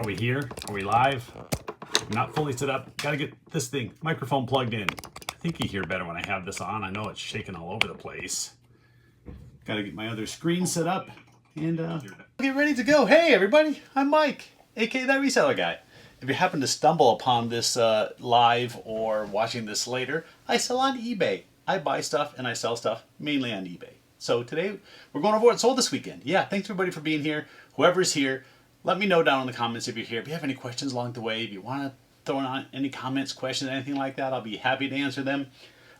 Are we here? Are we live? Not fully set up. Gotta get this thing, microphone plugged in. I think you hear better when I have this on. I know it's shaking all over the place. Gotta get my other screen set up and get ready to go. Hey everybody, I'm Mike, aka that Reseller Guy. If you happen to stumble upon this live or watching this later, I sell on eBay. I buy stuff and I sell stuff mainly on eBay. So today we're going over what sold this weekend. Yeah, thanks everybody for being here. Whoever's here, let me know down in the comments if you're here. If you have any questions along the way, if you want to throw on any comments, questions, anything like that, I'll be happy to answer them.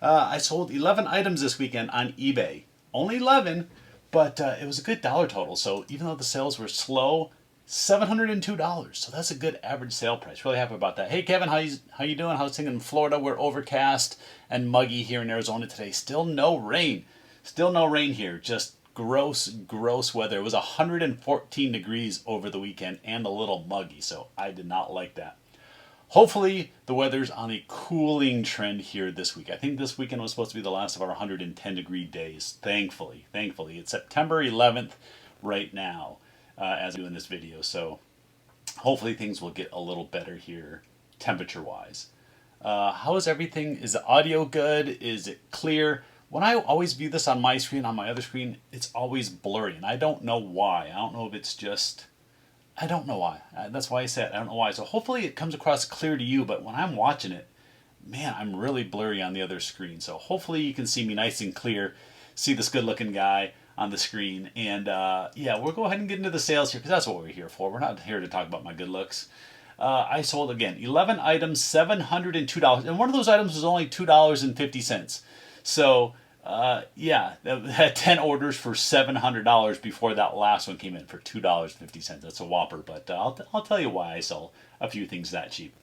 I sold 11 items this weekend on eBay. Only 11, but it was a good dollar total. So even though the sales were slow, $702. So that's a good average sale price. Really happy about that. Hey Kevin, how you doing? How's things in Florida? We're overcast and muggy here in Arizona today. Still no rain. Still no rain here. Just gross weather. It was 114 degrees over the weekend and a little muggy, so I did not like that. Hopefully the weather's on a cooling trend here this week. I think this weekend was supposed to be the last of our 110 degree days. Thankfully. It's September 11th right now as I'm doing this video, so hopefully things will get a little better here temperature wise. How is everything? Is the audio good? Is it clear? When I always view this on my screen, on my other screen, it's always blurry, and I don't know why. I don't know if it's just, I don't know why. That's why I said I don't know why. So hopefully it comes across clear to you, but when I'm watching it, man, I'm really blurry on the other screen. So hopefully you can see me nice and clear, see this good-looking guy on the screen, and yeah, we'll go ahead and get into the sales here, because that's what we're here for. We're not here to talk about my good looks. I sold, again, 11 items, $702, and one of those items was only $2.50. So, yeah, that had 10 orders for $700 before that last one came in for $2.50. That's a whopper, but I'll tell you why I sell a few things that cheap.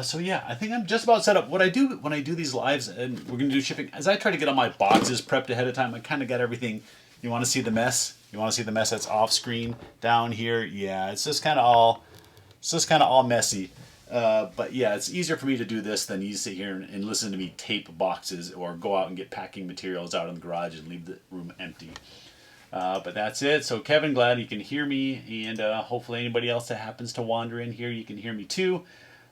So yeah, I think I'm just about set up. What I do when I do these lives, and we're going to do shipping, as I try to get all my boxes prepped ahead of time, I kind of got everything. You want to see the mess? You want to see the mess that's off screen down here? Yeah, it's just kind of all messy. But yeah, it's easier for me to do this than you sit here and listen to me tape boxes or go out and get packing materials out in the garage and leave the room empty. But that's it. So Kevin, glad you can hear me, and hopefully anybody else that happens to wander in here, you can hear me too.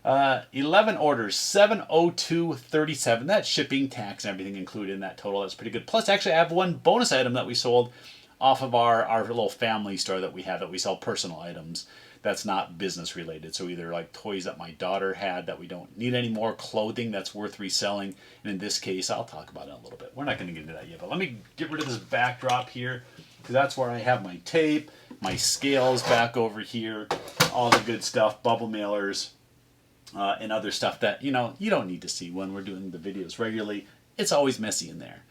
11 orders, $702.37. That's shipping, tax, and everything included in that total. That's pretty good. Plus, actually, I have one bonus item that we sold off of our little family store that we have, that we sell personal items that's not business related. So either like toys that my daughter had that we don't need anymore, clothing that's worth reselling, and in this case, I'll talk about it in a little bit. We're not going to get into that yet, but let me get rid of this backdrop here, because that's where I have my tape, my scales back over here, all the good stuff, bubble mailers, and other stuff that, you know, you don't need to see when we're doing the videos regularly. It's always messy in there.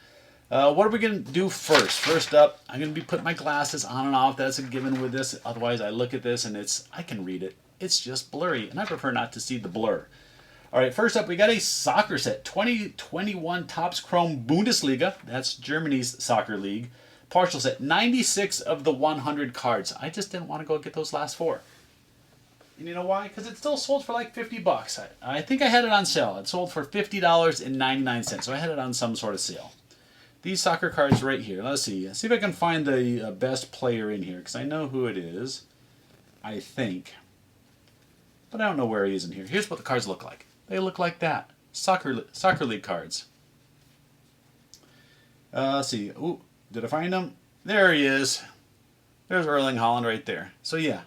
What are we going to do first? First up, I'm going to be putting my glasses on and off. That's a given with this. Otherwise, I look at this and I can read it. It's just blurry, and I prefer not to see the blur. All right, first up, we got a soccer set. 2021 Topps Chrome Bundesliga. That's Germany's soccer league. Partial set. 96 of the 100 cards. I just didn't want to go get those last 4. And you know why? Because it still sold for like $50. I think I had it on sale. It sold for $50.99. So I had it on some sort of sale. These soccer cards right here. Let's see. Let's see if I can find the best player in here, because I know who it is. I think. But I don't know where he is in here. Here's what the cards look like. They look like that. Soccer league cards. Let's see. Ooh, did I find him? There he is. There's Erling Haaland right there. So yeah.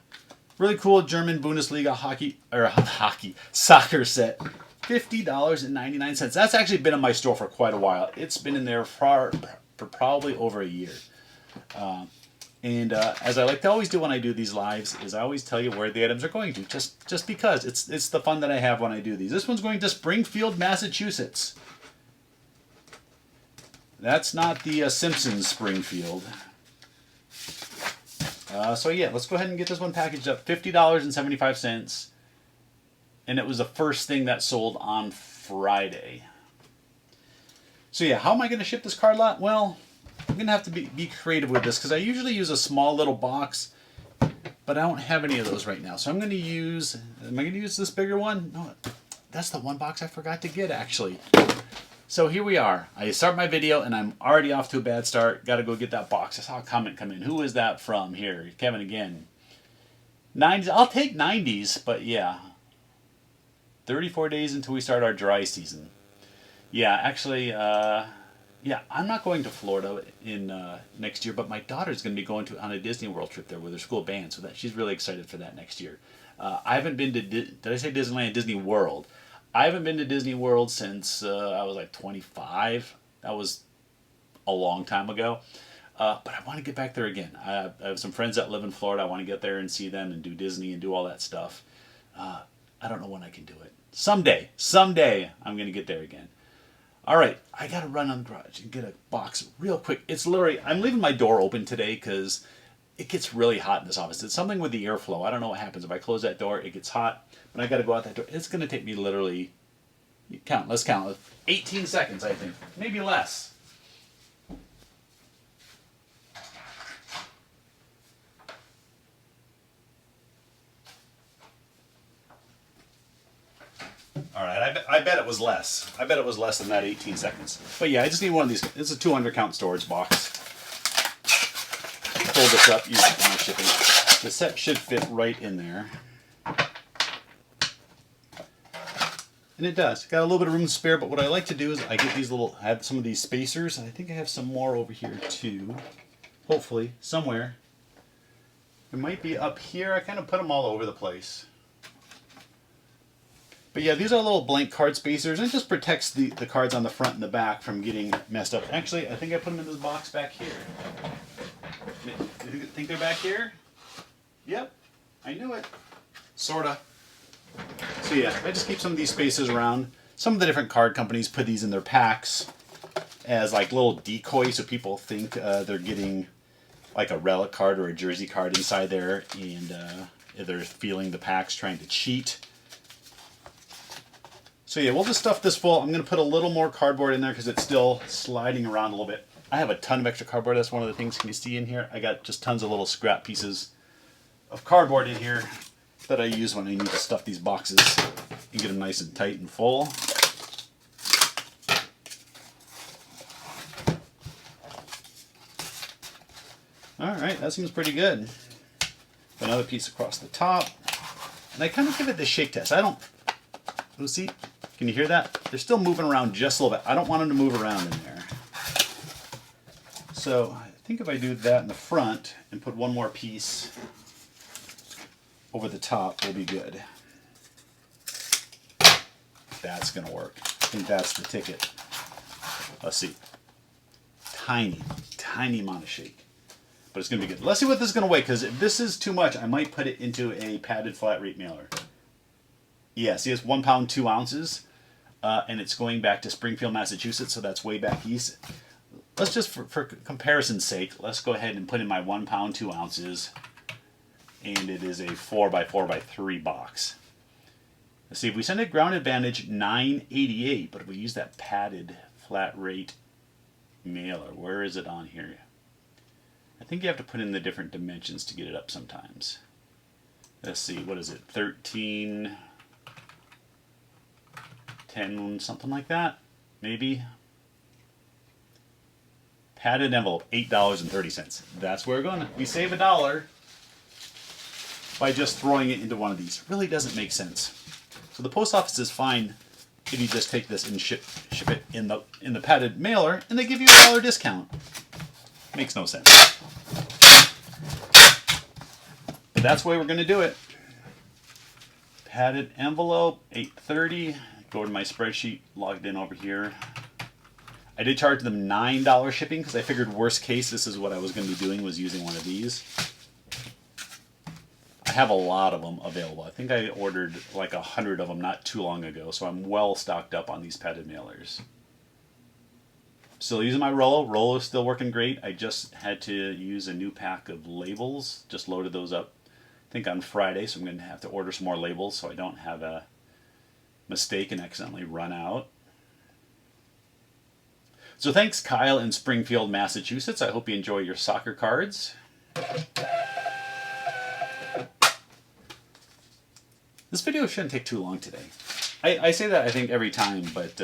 Really cool German Bundesliga soccer set. $50.99. That's actually been in my store for quite a while. It's been in there for probably over a year. And as I like to always do when I do these lives, is I always tell you where the items are going to, just because it's the fun that I have when I do these. This one's going to Springfield, Massachusetts. That's not the Simpsons Springfield. So yeah, let's go ahead and get this one packaged up. $50.75. And it was the first thing that sold on Friday. So yeah, how am I going to ship this card lot? Well, I'm going to have to be creative with this, because I usually use a small little box, but I don't have any of those right now. So I'm going to use, am I going to use this bigger one? No, that's the one box I forgot to get actually. So here we are. I start my video and I'm already off to a bad start. Got to go get that box. I saw a comment come in. Who is that from here? Kevin again. 90s. I'll take 90s, but yeah. 34 days until we start our dry season. Yeah, actually, yeah, I'm not going to Florida in next year, but my daughter's going to be going on a Disney World trip there with her school band, so that she's really excited for that next year. I haven't been to, did I say Disneyland? Disney World. I haven't been to Disney World since I was like 25. That was a long time ago. But I want to get back there again. I have some friends that live in Florida. I want to get there and see them and do Disney and do all that stuff. I don't know when I can do it. Someday, I'm going to get there again. All right, I got to run on the garage and get a box real quick. It's literally, I'm leaving my door open today because it gets really hot in this office. It's something with the airflow. I don't know what happens. If I close that door, it gets hot. But I got to go out that door. It's going to take me literally, let's count, 18 seconds, I think. Maybe less. All right, I bet it was less. I bet it was less than that 18 seconds. But yeah, I just need one of these. It's a 200 count storage box. Fold this up, use it for my shipping. The set should fit right in there. And it does. Got a little bit of room to spare, but what I like to do is I get these little, I have some of these spacers, and I think I have some more over here too. Hopefully, somewhere. It might be up here. I kind of put them all over the place. But yeah, these are little blank card spacers, and it just protects the cards on the front and the back from getting messed up. Actually, I think I put them in this box back here. Do you think they're back here? Yep, I knew it. Sorta. So yeah, I just keep some of these spacers around. Some of the different card companies put these in their packs as like little decoys so people think they're getting like a relic card or a jersey card inside there, and they're feeling the packs trying to cheat. So yeah, we'll just stuff this full. I'm going to put a little more cardboard in there because it's still sliding around a little bit. I have a ton of extra cardboard. That's one of the things can you see in here. I got just tons of little scrap pieces of cardboard in here that I use when I need to stuff these boxes and get them nice and tight and full. All right, that seems pretty good. Another piece across the top. And I kind of give it the shake test. I don't, see, can you hear that? They're still moving around just a little bit. I don't want them to move around in there. So I think if I do that in the front and put one more piece over the top, we'll be good. That's going to work. I think that's the ticket. Let's see. Tiny amount of shake. But it's going to be good. Let's see what this is going to weigh, because if this is too much, I might put it into a padded flat rate mailer. Yeah, see, it's 1 pound 2 ounces, and it's going back to Springfield, Massachusetts, so that's way back east. Let's just, for comparison's sake, let's go ahead and put in my 1 pound 2 ounces, and it is a 4x4x3 box. Let's see, if we send it ground advantage, $9.88, but if we use that padded flat rate mailer, where is it on here? I think you have to put in the different dimensions to get it up sometimes. Let's see, what is it, 13, 10, something like that, maybe. Padded envelope, $8.30. That's where we're going. We save $1 by just throwing it into one of these. It really doesn't make sense. So the post office is fine if you just take this and ship it in the padded mailer, and they give you $1 discount. Makes no sense. But that's the way we're going to do it. Padded envelope, $8.30. Go to my spreadsheet, logged in over here. I did charge them $9 shipping because I figured worst case this is what I was going to be doing, was using one of these. I have a lot of them available. I think I ordered like 100 of them not too long ago, so I'm well stocked up on these padded mailers. Still using my Rollo. Rollo's still working great. I just had to use a new pack of labels. Just loaded those up, I think on Friday, so I'm going to have to order some more labels so I don't have a mistake and accidentally run out. So thanks, Kyle in Springfield, Massachusetts. I hope you enjoy your soccer cards. This video shouldn't take too long today. I say that I think every time, but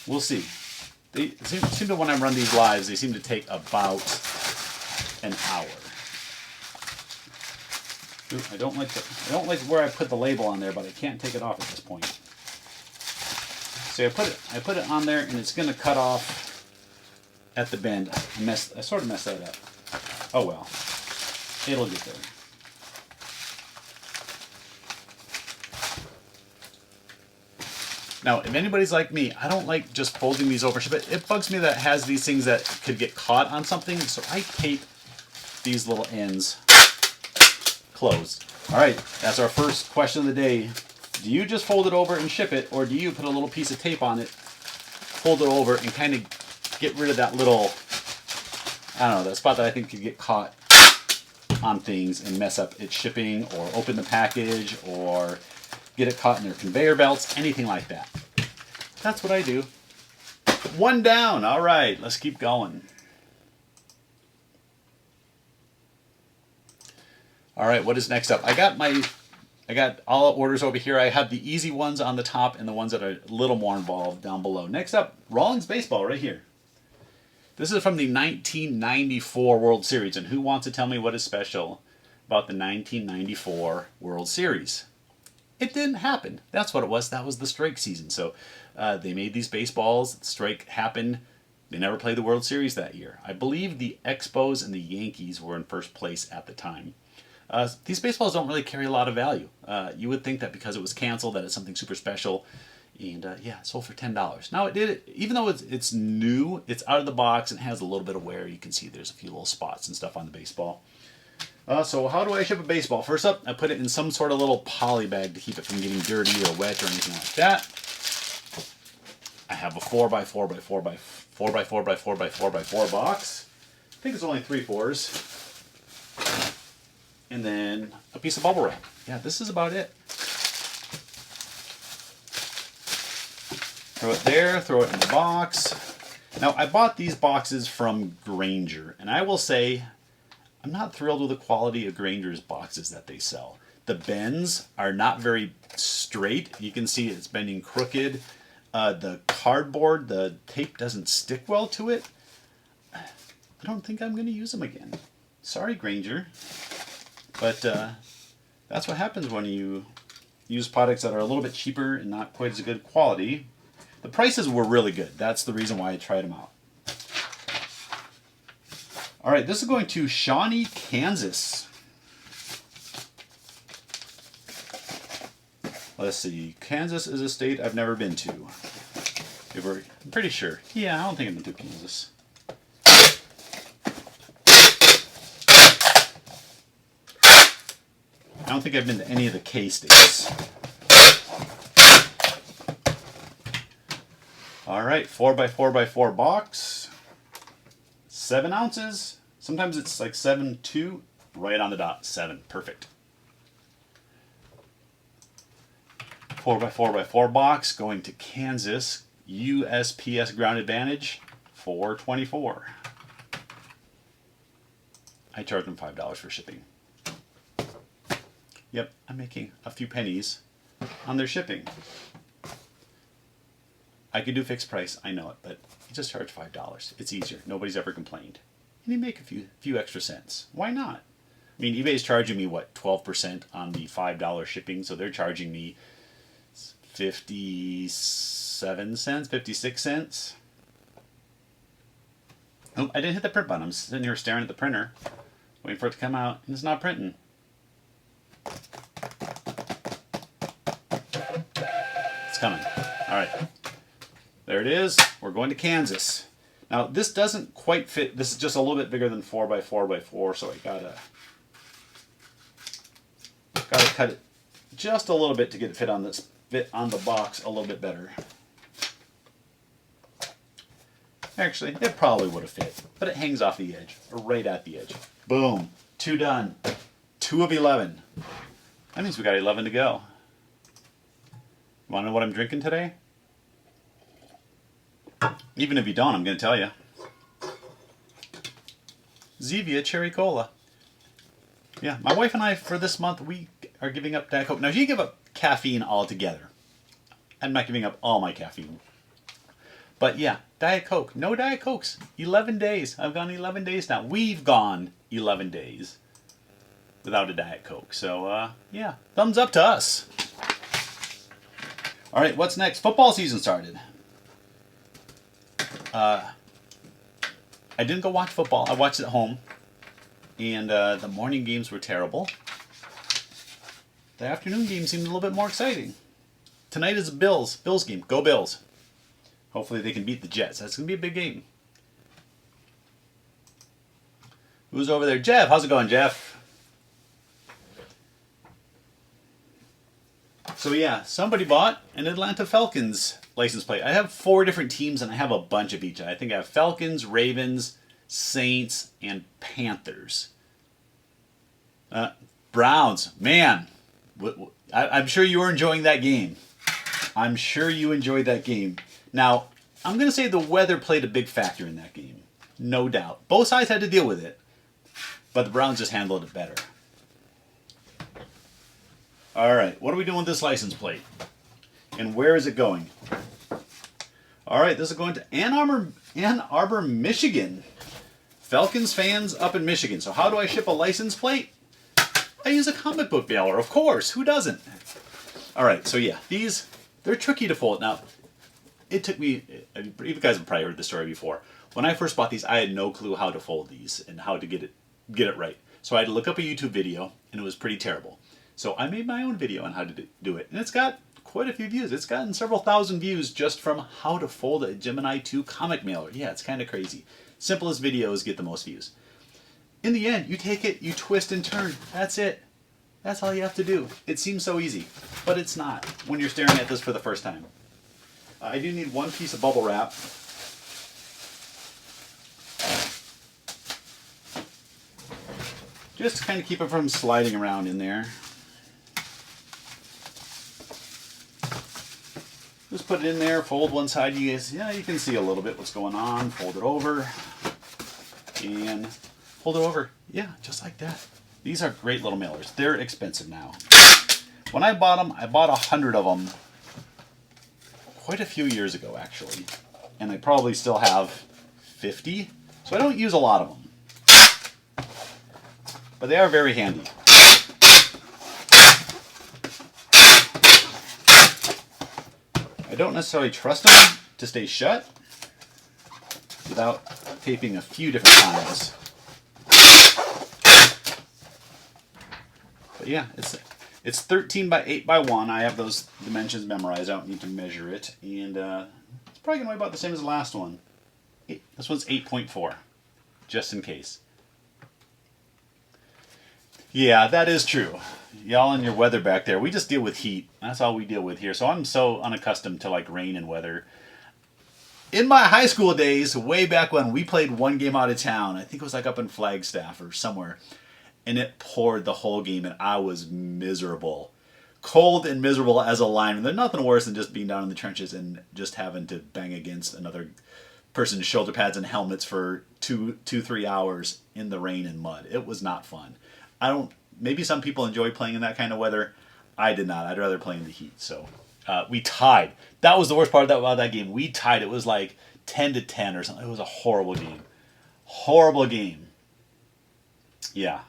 we'll see. They seem to, when I run these lives, they seem to take about an hour. Ooh, I don't like where I put the label on there, but I can't take it off at this point. See, I put it on there, and it's going to cut off at the bend. I sort of messed that up. Oh well, it'll get there. Now, if anybody's like me, I don't like just folding these over, but it bugs me that it has these things that could get caught on something, so I tape these little ends closed. All right, that's our first question of the day. Do you just fold it over and ship it, or do you put a little piece of tape on it, fold it over, and kind of get rid of that little, I don't know, that spot that I think could get caught on things and mess up its shipping, or open the package, or get it caught in their conveyor belts, anything like that. That's what I do. One down. All right, let's keep going. All right, what is next up? I got all orders over here. I have the easy ones on the top and the ones that are a little more involved down below. Next up, Rawlings Baseball right here. This is from the 1994 World Series, and who wants to tell me what is special about the 1994 World Series? It didn't happen. That's what it was. That was the strike season. So they made these baseballs. The strike happened. They never played the World Series that year. I believe the Expos and the Yankees were in first place at the time. These baseballs don't really carry a lot of value. You would think that because it was canceled that it's something super special. And yeah, it sold for $10. Now it did, even though it's new, it's out of the box and has a little bit of wear. You can see there's a few little spots and stuff on the baseball. So how do I ship a baseball? First up, I put it in some sort of little poly bag to keep it from getting dirty or wet or anything like that. I have a 4x4x4x4x4x4x4 box. I think it's only 3/4. And then a piece of bubble wrap. Yeah, this is about it. Throw it there, throw it in the box. Now, I bought these boxes from Grainger, and I will say, I'm not thrilled with the quality of Grainger's boxes that they sell. The bends are not very straight. You can see it's bending crooked. The cardboard, the tape doesn't stick well to it. I don't think I'm going to use them again. Sorry, Grainger. But that's what happens when you use products that are a little bit cheaper and not quite as good quality. The prices were really good. That's the reason why I tried them out. All right, this is going to Shawnee, Kansas. Let's see. Kansas is a state I've never been to. I'm pretty sure. Yeah, I don't think I've been to Kansas. I don't think I've been to any of the K states. All right, 4x4x4 box. 7 ounces. Sometimes it's like 7.2. Right on the dot. 7. Perfect. 4x4x4 box going to Kansas. USPS Ground Advantage. $4.24. I charge them $5 for shipping. Yep, I'm making a few pennies on their shipping. I could do fixed price, I know it, but you just charge $5. It's easier. Nobody's ever complained. And you make a few extra cents. Why not? I mean, eBay's charging me, what, 12% on the $5 shipping, so they're charging me 57 cents, 56 cents. Oh, I didn't hit the print button. I'm sitting here staring at the printer, waiting for it to come out, and it's not printing. It's coming. All right. There it is. We're going to Kansas. Now, this doesn't quite fit. This is just a little bit bigger than 4x4x4, so I gotta cut it just a little bit to get it fit on the box a little bit better. Actually, it probably would have fit, but it hangs off the edge, or right at the edge. Boom. 2 done. 2 of 11. That means we got 11 to go. Want to know what I'm drinking today? Even if you don't, I'm going to tell you. Zevia Cherry Cola. Yeah, my wife and I, for this month, we are giving up Diet Coke. Now, you give up caffeine altogether. I'm not giving up all my caffeine. But yeah, Diet Coke. No Diet Cokes. 11 days. I've gone 11 days now. We've gone 11 days. without a Diet Coke. So, yeah, thumbs up to us. All right, what's next? Football season started. I didn't go watch football. I watched it at home. And the morning games were terrible. The afternoon game seemed a little bit more exciting. Tonight is a Bills game. Go Bills. Hopefully they can beat the Jets. That's going to be a big game. Who's over there? Jeff. How's it going, Jeff? So yeah, somebody bought an Atlanta Falcons license plate. I have 4 different teams and I have a bunch of each. I think I have Falcons, Ravens, Saints, and Panthers. Browns. Man, I'm sure you were enjoying that game. I'm sure you enjoyed that game. Now, I'm going to say the weather played a big factor in that game. No doubt. Both sides had to deal with it. But the Browns just handled it better. All right, what are we doing with this license plate? And where is it going? All right, this is going to Ann Arbor, Michigan. Falcons fans up in Michigan. So how do I ship a license plate? I use a comic book mailer, of course. Who doesn't? All right, so yeah, they're tricky to fold. Now, it took me, you guys have probably heard this story before. When I first bought these, I had no clue how to fold these and how to get it right. So I had to look up a YouTube video, and it was pretty terrible. So I made my own video on how to do it, and it's got quite a few views. It's gotten several thousand views just from how to fold a Gemini 2 comic mailer. Yeah, it's kind of crazy. Simplest videos get the most views. In the end, you take it, you twist and turn. That's it. That's all you have to do. It seems so easy, but it's not when you're staring at this for the first time. I do need one piece of bubble wrap. Just to kind of keep it from sliding around in there. Just put it in there, fold one side. You guys, yeah, you can see a little bit what's going on. Fold it over and fold it over. Yeah, just like that. These are great little mailers. They're expensive now. When I bought them, I bought 100 of them quite a few years ago, actually. And I probably still have 50. So I don't use a lot of them. But they are very handy. I don't necessarily trust them to stay shut without taping a few different times. But yeah, it's 13 by 8 by 1. I have those dimensions memorized. I don't need to measure it. And it's probably going to weigh about the same as the last one. This one's 8.4, just in case. Yeah, that is true. Y'all and your weather back there, we just deal with heat. That's all we deal with here. So I'm so unaccustomed to like rain and weather. In my high school days, way back when, we played one game out of town. I think it was like up in Flagstaff or somewhere. And it poured the whole game and I was miserable. Cold and miserable as a lineman. There's nothing worse than just being down in the trenches and just having to bang against another person's shoulder pads and helmets for 3 hours in the rain and mud. It was not fun. Maybe some people enjoy playing in that kind of weather. I did not. I'd rather play in the heat. So we tied. That was the worst part about that game. We tied. It was like 10-10 or something. It was a horrible game. Horrible game. Yeah.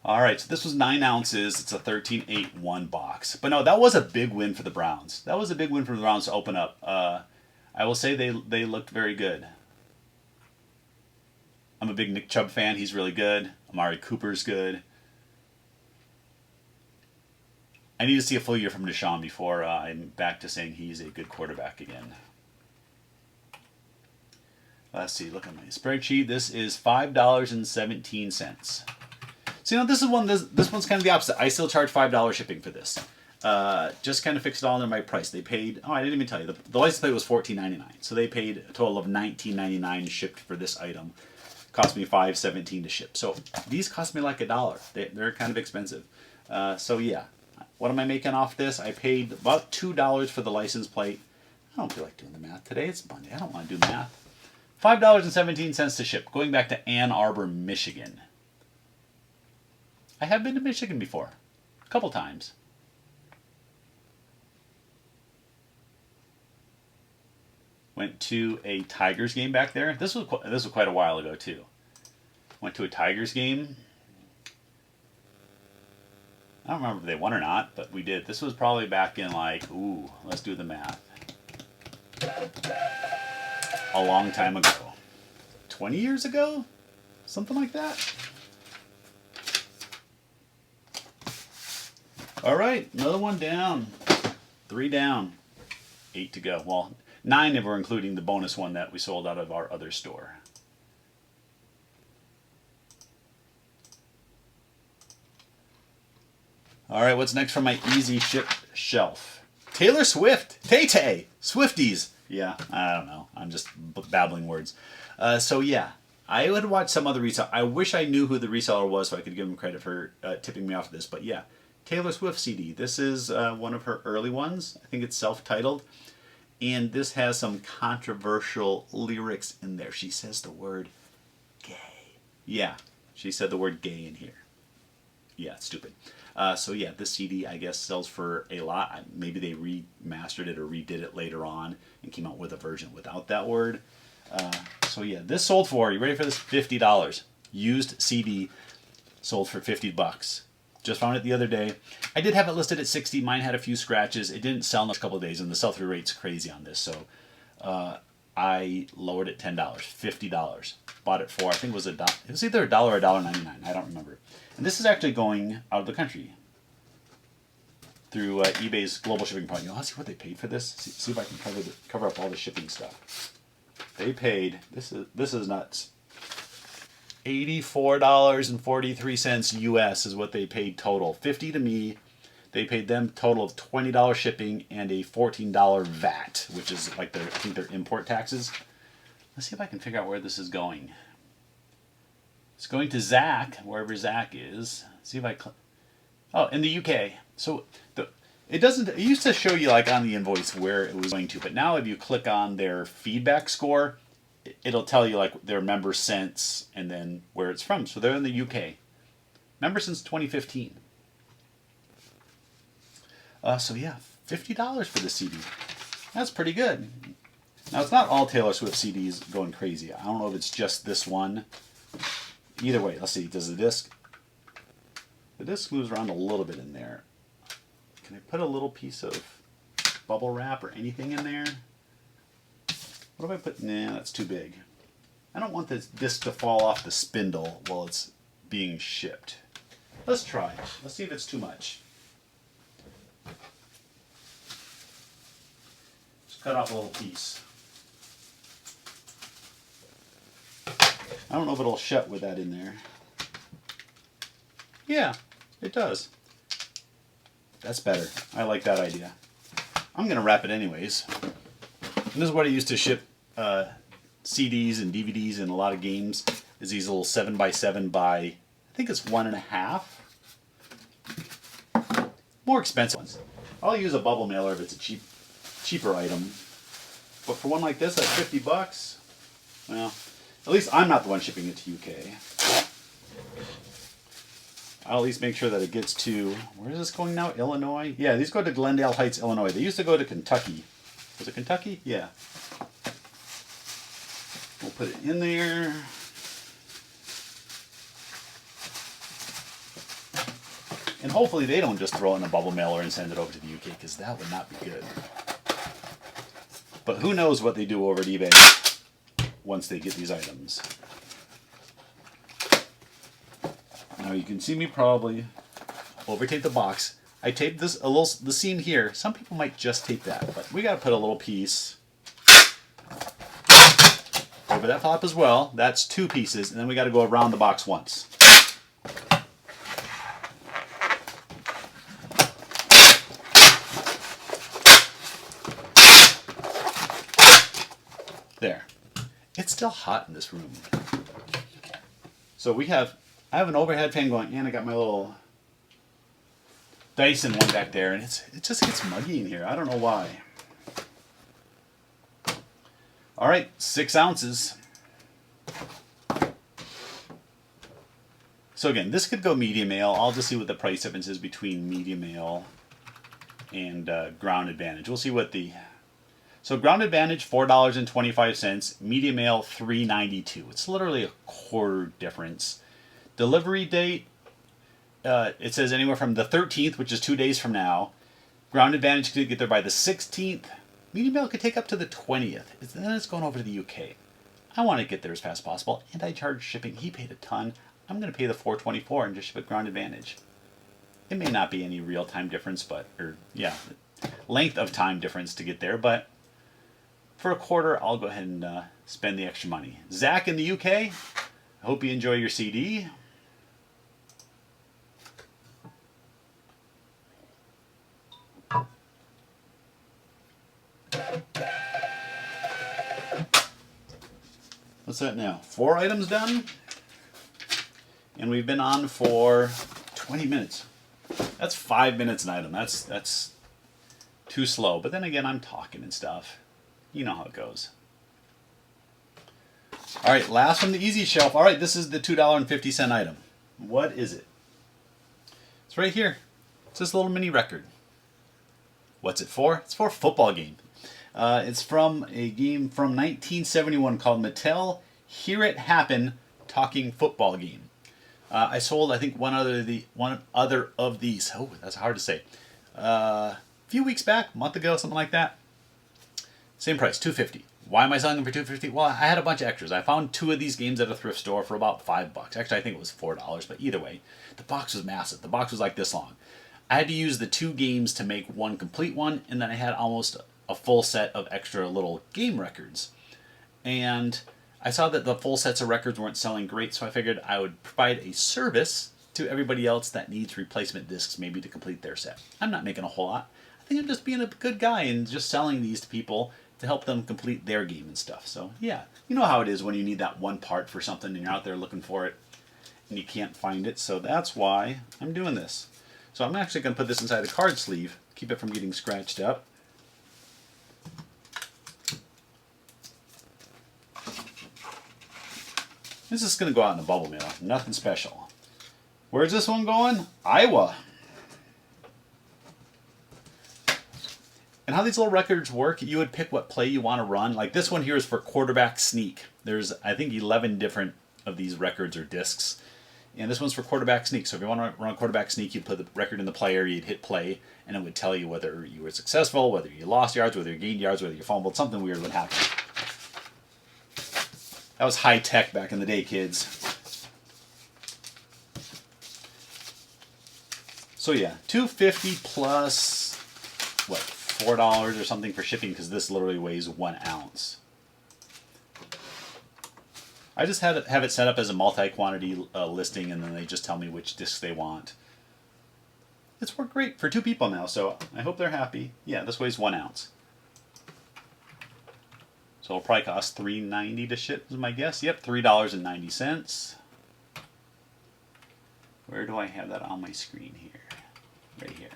All right, so this was 9 ounces. It's a 13.81 box. But no, that was a big win for the Browns. That was a big win for the Browns to open up. I will say they looked very good. I'm a big Nick Chubb fan. He's really good. Amari Cooper's good. I need to see a full year from Deshaun before I'm back to saying he's a good quarterback again. Let's see. Look at my spreadsheet. This is $5.17. So, this is this one's kind of the opposite. I still charge $5 shipping for this. Just kind of fix it all into my price. They paid, I didn't even tell you, the license plate was $14.99. So they paid a total of $19.99 shipped for this item. Cost me $5.17 to ship. So these cost me like $1. They're kind of expensive. So yeah, what am I making off this? I paid about $2 for the license plate. I don't feel like doing the math today. It's Monday. I don't want to do math. $5.17 to ship. Going back to Ann Arbor, Michigan. I have been to Michigan before. A couple times. Went to a Tigers game back there. This was quite a while ago too. went to a Tigers game. I don't remember if they won or not, but we did. This was probably back in like, let's do the math. A long time ago. 20 years ago? Something like that. All right, another one down. 3 down. 8 to go. Well, 9 if we're including the bonus one that we sold out of our other store. All right, what's next from my easy ship shelf? Taylor Swift. Tay-Tay. Swifties. Yeah, I don't know. I'm just babbling words. So yeah, I would watch some other reseller. I wish I knew who the reseller was so I could give him credit for tipping me off this. But yeah, Taylor Swift CD. This is one of her early ones. I think it's self-titled. And this has some controversial lyrics in there. She says the word gay. Yeah, she said the word gay in here. Yeah, stupid. So yeah, this CD I guess sells for a lot. Maybe they remastered it or redid it later on and came out with a version without that word. So yeah, this sold for, you ready for this? $50. Used CD sold for $50. Just found it the other day. I did have it listed at 60. Mine had a few scratches. It didn't sell in a couple of days, and the sell-through rate's crazy on this. So I lowered it $10, $50. Bought it for, I think it was it was either $1 or $1.99. I don't remember. And this is actually going out of the country through eBay's global shipping point. I'll see what they paid for this. See if I can cover up all the shipping stuff. They paid, this is nuts. $84.43 US is what they paid total. $50 to me. They paid them total of $20 shipping and a $14 VAT, which is like I think their import taxes. Let's see if I can figure out where this is going. It's going to Zach, wherever Zach is. See if I oh, in the UK. So it used to show you like on the invoice where it was going to, but now if you click on their feedback score, it'll tell you like their member since and then where it's from. So they're in the UK. Member since 2015. So yeah, $50 for the CD. That's pretty good. Now it's not all Taylor Swift CDs going crazy. I don't know if it's just this one. Either way, let's see. Does the disc moves around a little bit in there. Can I put a little piece of bubble wrap or anything in there? What if I put? Nah, that's too big. I don't want this disc to fall off the spindle while it's being shipped. Let's try. Let's see if it's too much. Just cut off a little piece. I don't know if it'll shut with that in there. Yeah, it does. That's better. I like that idea. I'm going to wrap it anyways. And this is what I used to ship CDs and DVDs in a lot of games, is these little 7x7 by, I think it's 1.5. More expensive ones. I'll use a bubble mailer if it's a cheaper item. But for one like this at $50, well, at least I'm not the one shipping it to UK. I'll at least make sure that it gets to, where is this going now? Illinois? Yeah, these go to Glendale Heights, Illinois. They used to go to Kentucky. Was it Kentucky? Yeah. We'll put it in there. And hopefully they don't just throw it in a bubble mailer and send it over to the UK, because that would not be good. But who knows what they do over at eBay once they get these items. Now you can see me probably over-tape the box. I taped the seam here. Some people might just tape that, but we got to put a little piece over that top as well. That's 2 pieces, and then we got to go around the box once. There. It's still hot in this room. So I have an overhead fan going, and I got my little Dyson one back there, and it just gets muggy in here. I don't know why. All right, 6 ounces. So again, this could go medium mail. I'll just see what the price difference is between medium mail and Ground Advantage. We'll see what the So Ground Advantage, $4.25. Media Mail, $3.92. It's literally a quarter difference. Delivery date, it says anywhere from the 13th, which is 2 days from now. Ground Advantage could get there by the 16th. Media Mail could take up to the 20th. Then it's going over to the UK. I want to get there as fast as possible, and I charge shipping. He paid a ton. I'm going to pay the $4.24 and just ship it Ground Advantage. It may not be any real-time difference, length of time difference to get there, but for a quarter, I'll go ahead and spend the extra money. Zach in the UK, I hope you enjoy your CD. What's that now? 4 items done? And we've been on for 20 minutes. That's 5 minutes an item. That's too slow. But then again, I'm talking and stuff. You know how it goes. All right, last from the easy shelf. All right, this is the $2.50 item. What is it? It's right here. It's this little mini record. What's it for? It's for a football game. It's from a game from 1971 called Mattel Hear It Happen Talking Football Game. I sold, I think, one other of these. Oh, that's hard to say. A few weeks back, a month ago, something like that. Same price, $2.50. Why am I selling them for $2.50? Well, I had a bunch of extras. I found 2 of these games at a thrift store for about $5. Actually, I think it was $4, but either way, the box was massive. The box was like this long. I had to use the 2 games to make one complete one, and then I had almost a full set of extra little game records. And I saw that the full sets of records weren't selling great, so I figured I would provide a service to everybody else that needs replacement discs maybe to complete their set. I'm not making a whole lot. I think I'm just being a good guy and just selling these to people to help them complete their game and stuff. So yeah, you know how it is when you need that one part for something and you're out there looking for it and you can't find it. So that's why I'm doing this. So I'm actually going to put this inside the card sleeve, keep it from getting scratched up. This is going to go out in a bubble mail. Nothing special. Where's this one going? Iowa. And how these little records work, you would pick what play you want to run. Like this one here is for quarterback sneak. There's, I think, 11 different of these records or discs. And this one's for quarterback sneak. So if you want to run quarterback sneak, you'd put the record in the player, you'd hit play, and it would tell you whether you were successful, whether you lost yards, whether you gained yards, whether you fumbled. Something weird would happen. That was high tech back in the day, kids. So yeah, $2.50 plus, what, $4 or something for shipping, because this literally weighs 1 ounce. I just have it set up as a multi-quantity listing, and then they just tell me which discs they want. It's worked great for 2 people now, so I hope they're happy. Yeah, this weighs 1 ounce. So it'll probably cost $3.90 to ship, is my guess. Yep, $3.90. Where do I have that on my screen here? Right here.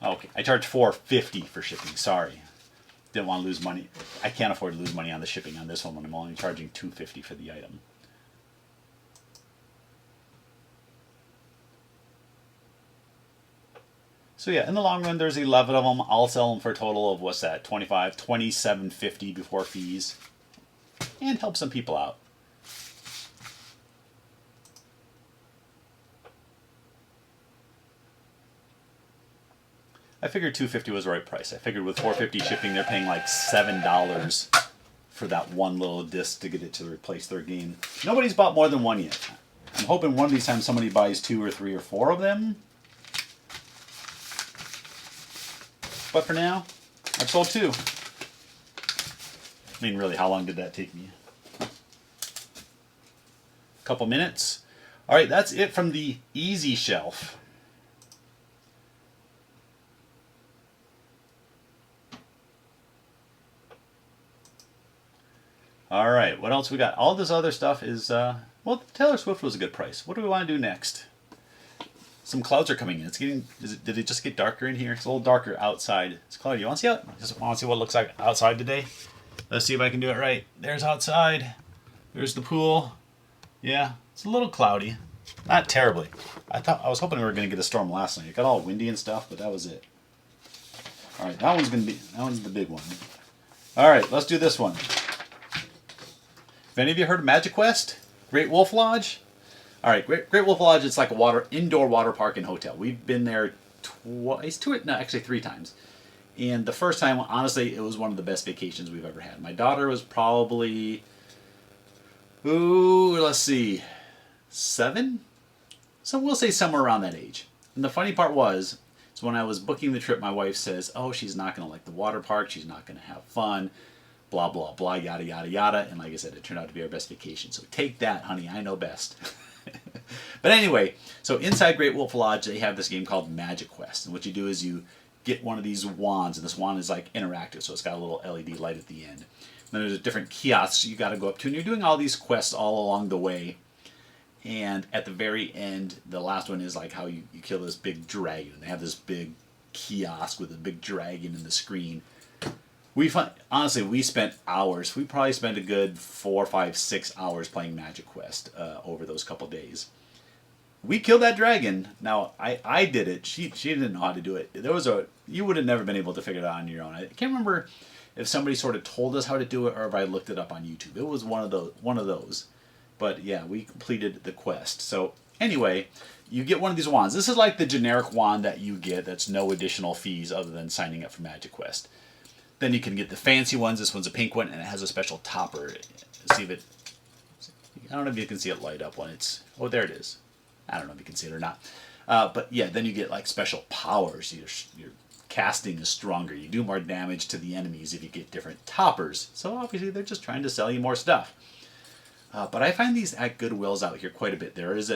Okay, I charge $4.50 for shipping. Sorry. Didn't want to lose money. I can't afford to lose money on the shipping on this one when I'm only charging $2.50 for the item. So yeah, in the long run, there's 11 of them. I'll sell them for a total of, what's that, $27.50 before fees. And help some people out. I figured $2.50 was the right price. I figured with $4.50 shipping, they're paying like $7 for that one little disc to get it to replace their game. Nobody's bought more than one yet. I'm hoping one of these times somebody buys 2 or 3 or 4 of them. But for now, I've sold 2. I mean, really, how long did that take me? A couple minutes. All right, that's it from the easy shelf. All right, what else we got? All this other stuff is, well, Taylor Swift was a good price. What do we want to do next? Some clouds are coming in. It's getting, did it just get darker in here? It's a little darker outside. It's cloudy. You want to see it? Just want to see what it looks like outside today? Let's see if I can do it right. There's outside. There's the pool. Yeah, it's a little cloudy. Not terribly. I was hoping we were going to get a storm last night. It got all windy and stuff, but that was it. All right, that one's the big one. All right, let's do this one. Have any of you heard of Magic Quest? Great Wolf Lodge? All right, Great Wolf Lodge, it's like a indoor water park and hotel. We've been there actually 3 times. And the first time, honestly, it was one of the best vacations we've ever had. My daughter was probably, let's see, 7? So we'll say somewhere around that age. And the funny part was, so when I was booking the trip, my wife says, oh, she's not going to like the water park. She's not going to have fun. Blah, blah, blah, yada, yada, yada. And like I said, it turned out to be our best vacation. So take that, honey. I know best. But anyway, so inside Great Wolf Lodge, they have this game called Magic Quest. And what you do is you get one of these wands. And this wand is like interactive. So it's got a little LED light at the end. And then there's different kiosks you got to go up to. And you're doing all these quests all along the way. And at the very end, the last one is like how you kill this big dragon. They have this big kiosk with a big dragon in the screen. Honestly, we spent hours. We probably spent a good 4, 5, 6 hours playing Magic Quest over those couple days. We killed that dragon. Now, I did it. She didn't know how to do it. You would have never been able to figure it out on your own. I can't remember if somebody sort of told us how to do it or if I looked it up on YouTube. It was one of those. But yeah, we completed the quest. So anyway, you get one of these wands. This is like the generic wand that you get that's no additional fees other than signing up for Magic Quest. Then you can get the fancy ones. This one's a pink one, and it has a special topper. See if it... I don't know if you can see it light up when it's... Oh, there it is. I don't know if you can see it or not. But yeah, then you get like special powers. Your casting is stronger. You do more damage to the enemies if you get different toppers. So obviously they're just trying to sell you more stuff. But I find these at Goodwills out here quite a bit. There is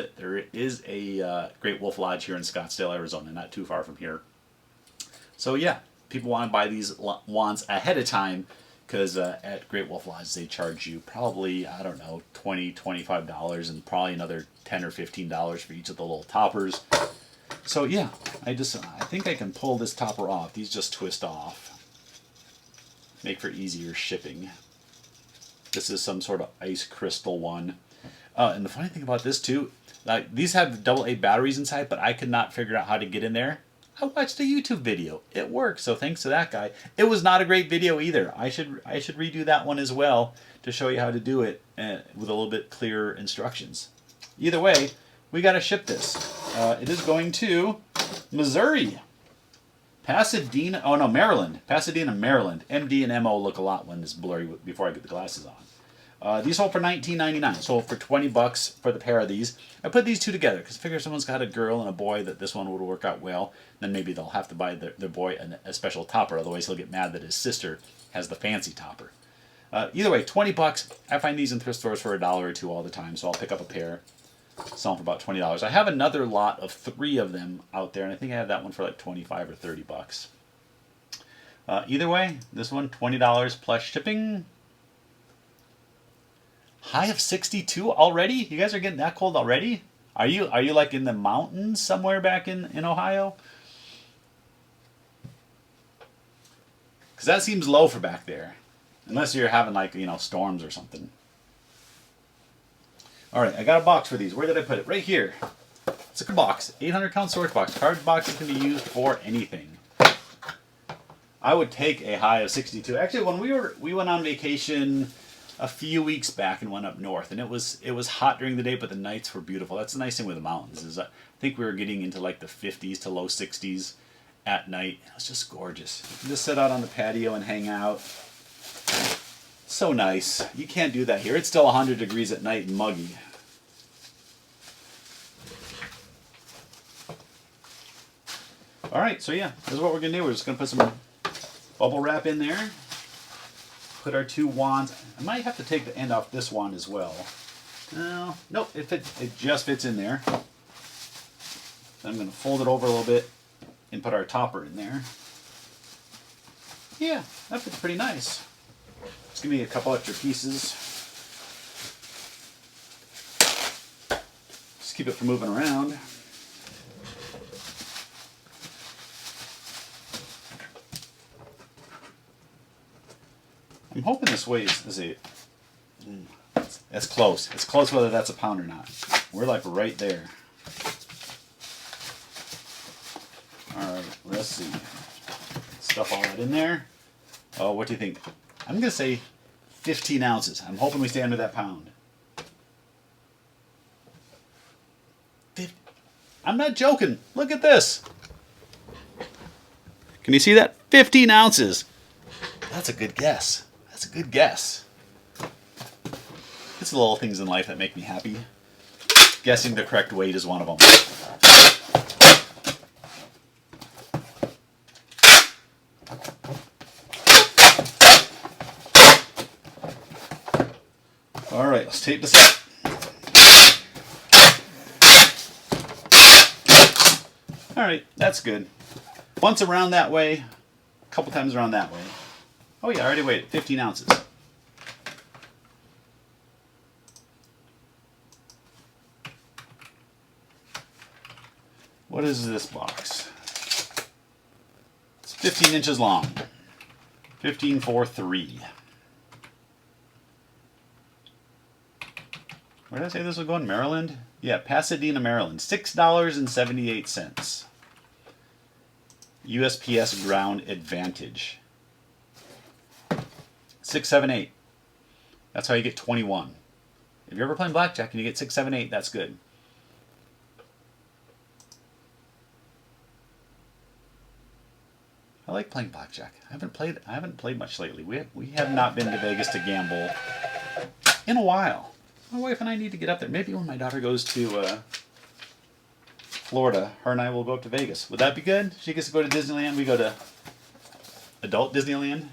a Great Wolf Lodge here in Scottsdale, Arizona, not too far from here. So yeah, people want to buy these wands ahead of time because at Great Wolf Lodge they charge you probably, I don't know, $20, $25 and probably another $10 or $15 for each of the little toppers. So yeah, I think I can pull this topper off. These just twist off. Make for easier shipping. This is some sort of ice crystal one. And the funny thing about this too, these have AA batteries inside, but I could not figure out how to get in there. I watched a YouTube video. It worked, so thanks to that guy. It was not a great video either. I should redo that one as well to show you how to do it with a little bit clearer instructions. Either way, we got to ship this. It is going to Missouri. Maryland. Pasadena, Maryland. MD and MO look a lot when it's blurry before I get the glasses on. These sold for $19.99. Sold for $20 for the pair of these. I put these two together because I figure someone's got a girl and a boy that this one would work out well. Then maybe they'll have to buy their boy a special topper. Otherwise he'll get mad that his sister has the fancy topper. Either way, $20. I find these in thrift stores for $1 or $2 all the time. So I'll pick up a pair. Sell them for about $20. I have another lot of 3 of them out there, and I think I have that one for like $25 or $30. Either way, this one $20 plus shipping. High of 62 already? You guys are getting that cold already? Are you like in the mountains somewhere back in Ohio? Because that seems low for back there, unless you're having like storms or something. All right, I got a box for these. Where did I put it? Right here. It's a box, 800-count storage box. Card boxes can be used for anything. I would take a high of 62. Actually, when we went on vacation a few weeks back and went up north, and it was hot during the day, but the nights were beautiful. That's the nice thing with the mountains is I think we were getting into like the 50s to low 60s at night. It was just gorgeous. You can just sit out on the patio and hang out. So nice. You can't do that here. It's still 100 degrees at night and muggy. All right, so yeah, this is what we're gonna do. We're just gonna put some bubble wrap in there. Put our 2 wands. I might have to take the end off this wand as well. Nope, it just fits in there. Then I'm gonna fold it over a little bit and put our topper in there. Yeah, that fits pretty nice. Just give me a couple extra pieces. Just keep it from moving around. I'm hoping this weighs, it's close. It's close whether that's a pound or not. We're like right there. All right, let's see. Stuff all that in there. Oh, what do you think? I'm going to say 15 ounces. I'm hoping we stay under that pound. I'm not joking. Look at this. Can you see that? 15 ounces. That's a good guess. That's a good guess. It's the little things in life that make me happy. Guessing the correct weight is one of them. All right, let's tape this up. All right, that's good. Once around that way, a couple times around that way. Oh yeah, I already weighed it, 15 ounces. What is this box? It's 15 inches long. 15.43. Where did I say this was going? Maryland? Yeah, Pasadena, Maryland. $6.78. USPS Ground Advantage. 678. That's how you get 21. If you're ever playing blackjack and you get 678, that's good. I like playing blackjack. I haven't played much lately. We have not been to Vegas to gamble in a while. My wife and I need to get up there. Maybe when my daughter goes to Florida, her and I will go up to Vegas. Would that be good? She gets to go to Disneyland. We go to adult Disneyland.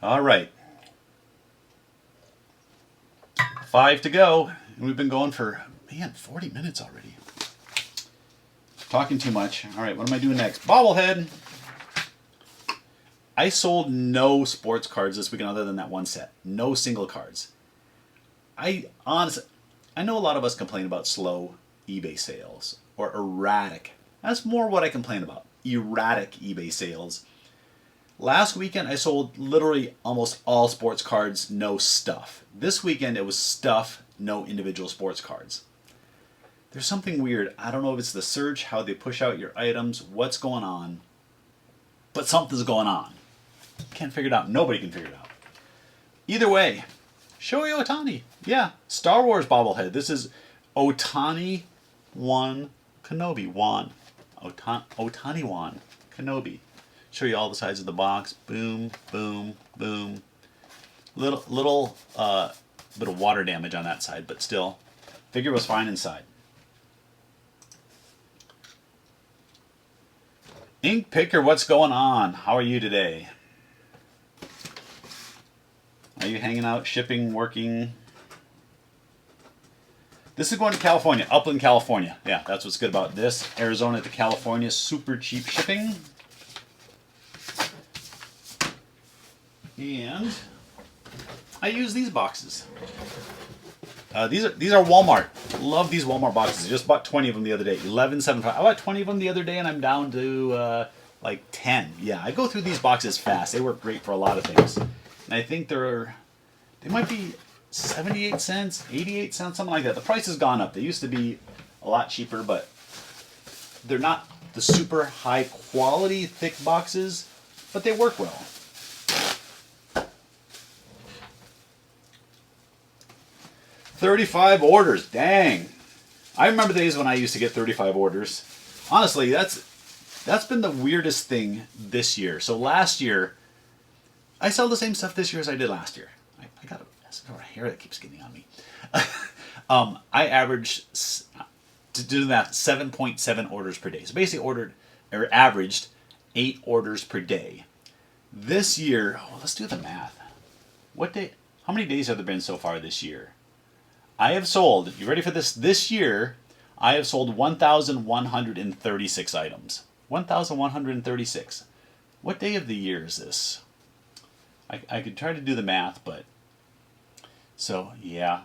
All right. 5 to go. And we've been going for, man, 40 minutes already. Talking too much. All right, what am I doing next? Bobblehead. I sold no sports cards this weekend other than that one set. No single cards. I know a lot of us complain about slow eBay sales or erratic. That's more what I complain about. Erratic eBay sales. Last weekend I sold literally almost all sports cards, no stuff. This weekend it was stuff, no individual sports cards. There's something weird. I don't know if it's the search, how they push out your items, what's going on. But something's going on. Can't figure it out. Nobody can figure it out. Either way, Shohei Ohtani. Yeah, Star Wars bobblehead. This is Ohtani Wan Kenobi. Ohtani Wan Kenobi. Show you all the sides of the box. Boom, boom, boom. Little bit of water damage on that side, but still, figure was fine inside. Ink Picker, what's going on? How are you today? Are you hanging out, shipping, working? This is going to California, Upland, California. Yeah, that's what's good about this. Arizona to California, super cheap shipping. And I use these boxes. These are Walmart. Love these Walmart boxes. I just bought 20 of them the other day. $11.75. I bought 20 of them the other day, and I'm down to like 10. Yeah, I go through these boxes fast. They work great for a lot of things. And I think they might be 78 cents, 88 cents, something like that. The price has gone up. They used to be a lot cheaper, but they're not the super high quality thick boxes, but they work well. $35 orders. Dang. I remember days when I used to get 35 orders. Honestly, that's been the weirdest thing this year. So last year, I sell the same stuff this year as I did last year. I got a hair that keeps getting on me. I averaged, to do that, 7.7 orders per day. So basically averaged 8 orders per day. This year, let's do the math. How many days have there been so far this year? I have sold, you ready for this? This year, I have sold 1,136 items. 1,136. What day of the year is this? I could try to do the math, but... So, yeah.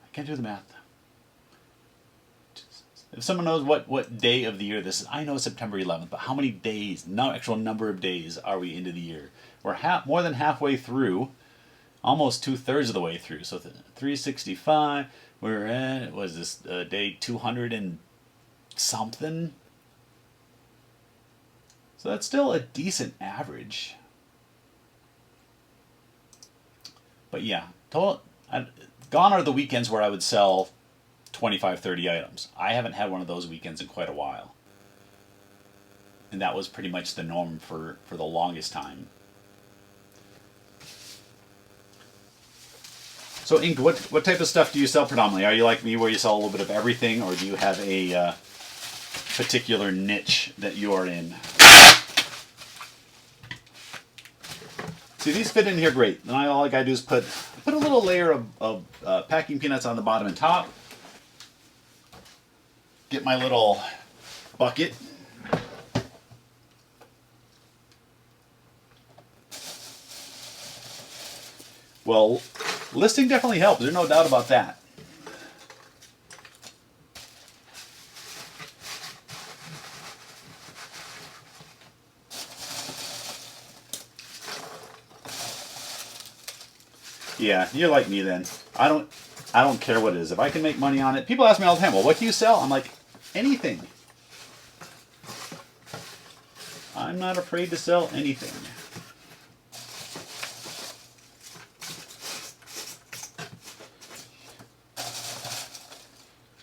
I can't do the math. If someone knows what day of the year this is, I know it's September 11th, but how many days, actual number of days, are we into the year? We're more than halfway through. Almost 2/3 of the way through. So 365, we're at, was this day 200 and something? So that's still a decent average. But yeah, gone are the weekends where I would sell 25, 30 items. I haven't had one of those weekends in quite a while. And that was pretty much the norm for the longest time. So Ink, what type of stuff do you sell predominantly? Are you like me where you sell a little bit of everything, or do you have a particular niche that you are in? See, these fit in here great. Then all I gotta do is put a little layer of packing peanuts on the bottom and top. Get my little bucket. Well, listing definitely helps. There's no doubt about that. Yeah, you're like me then. I don't care what it is. If I can make money on it, people ask me all the time, well, what do you sell? I'm like, anything. I'm not afraid to sell anything.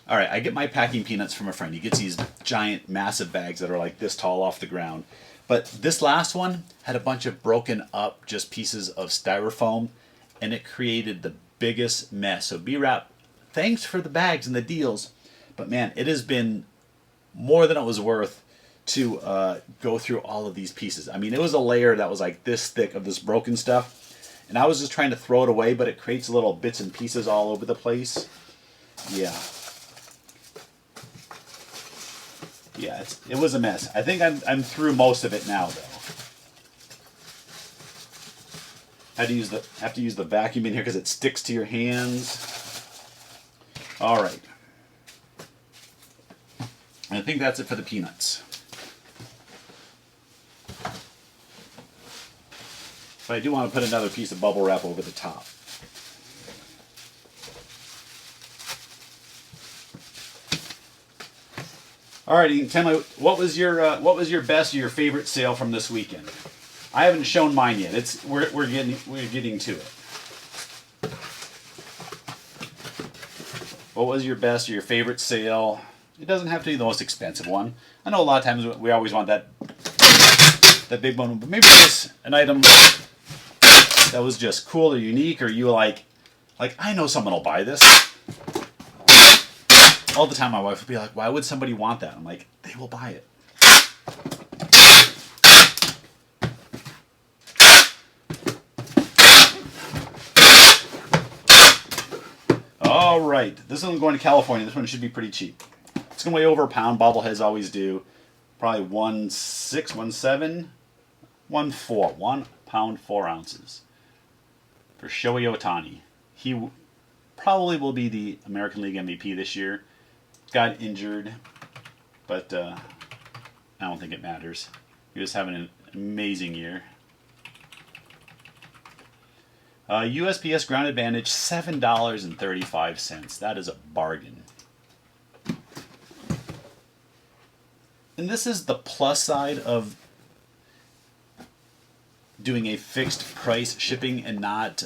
All right, I get my packing peanuts from a friend. He gets these giant, massive bags that are like this tall off the ground. But this last one had a bunch of broken up just pieces of styrofoam, and it created the biggest mess. So B-Rap, thanks for the bags and the deals, but man, it has been more than it was worth to go through all of these pieces. I mean, it was a layer that was like this thick of this broken stuff, and I was just trying to throw it away, but it creates little bits and pieces all over the place. Yeah. Yeah, it was a mess. I think I'm through most of it now, though. Have to use the vacuum in here because it sticks to your hands. All right. And I think that's it for the peanuts. But I do want to put another piece of bubble wrap over the top. All right, tell me, what was your best or your favorite sale from this weekend? I haven't shown mine yet. We're getting to it. What was your best or your favorite sale? It doesn't have to be the most expensive one. I know a lot of times we always want that big one, but maybe it's an item that was just cool or unique, or you were like I know someone will buy this. All the time my wife would be like, why would somebody want that? I'm like, they will buy it. All right, this one's going to California. This one should be pretty cheap. It's going to weigh over a pound. Bobbleheads always do. Probably 1.6, 1.7, 1.4. 1 pound, 4 ounces. For Shohei Ohtani. He probably will be the American League MVP this year. Got injured, but I don't think it matters. He was having an amazing year. USPS Ground Advantage, $7.35. That is a bargain. And this is the plus side of doing a fixed price shipping and not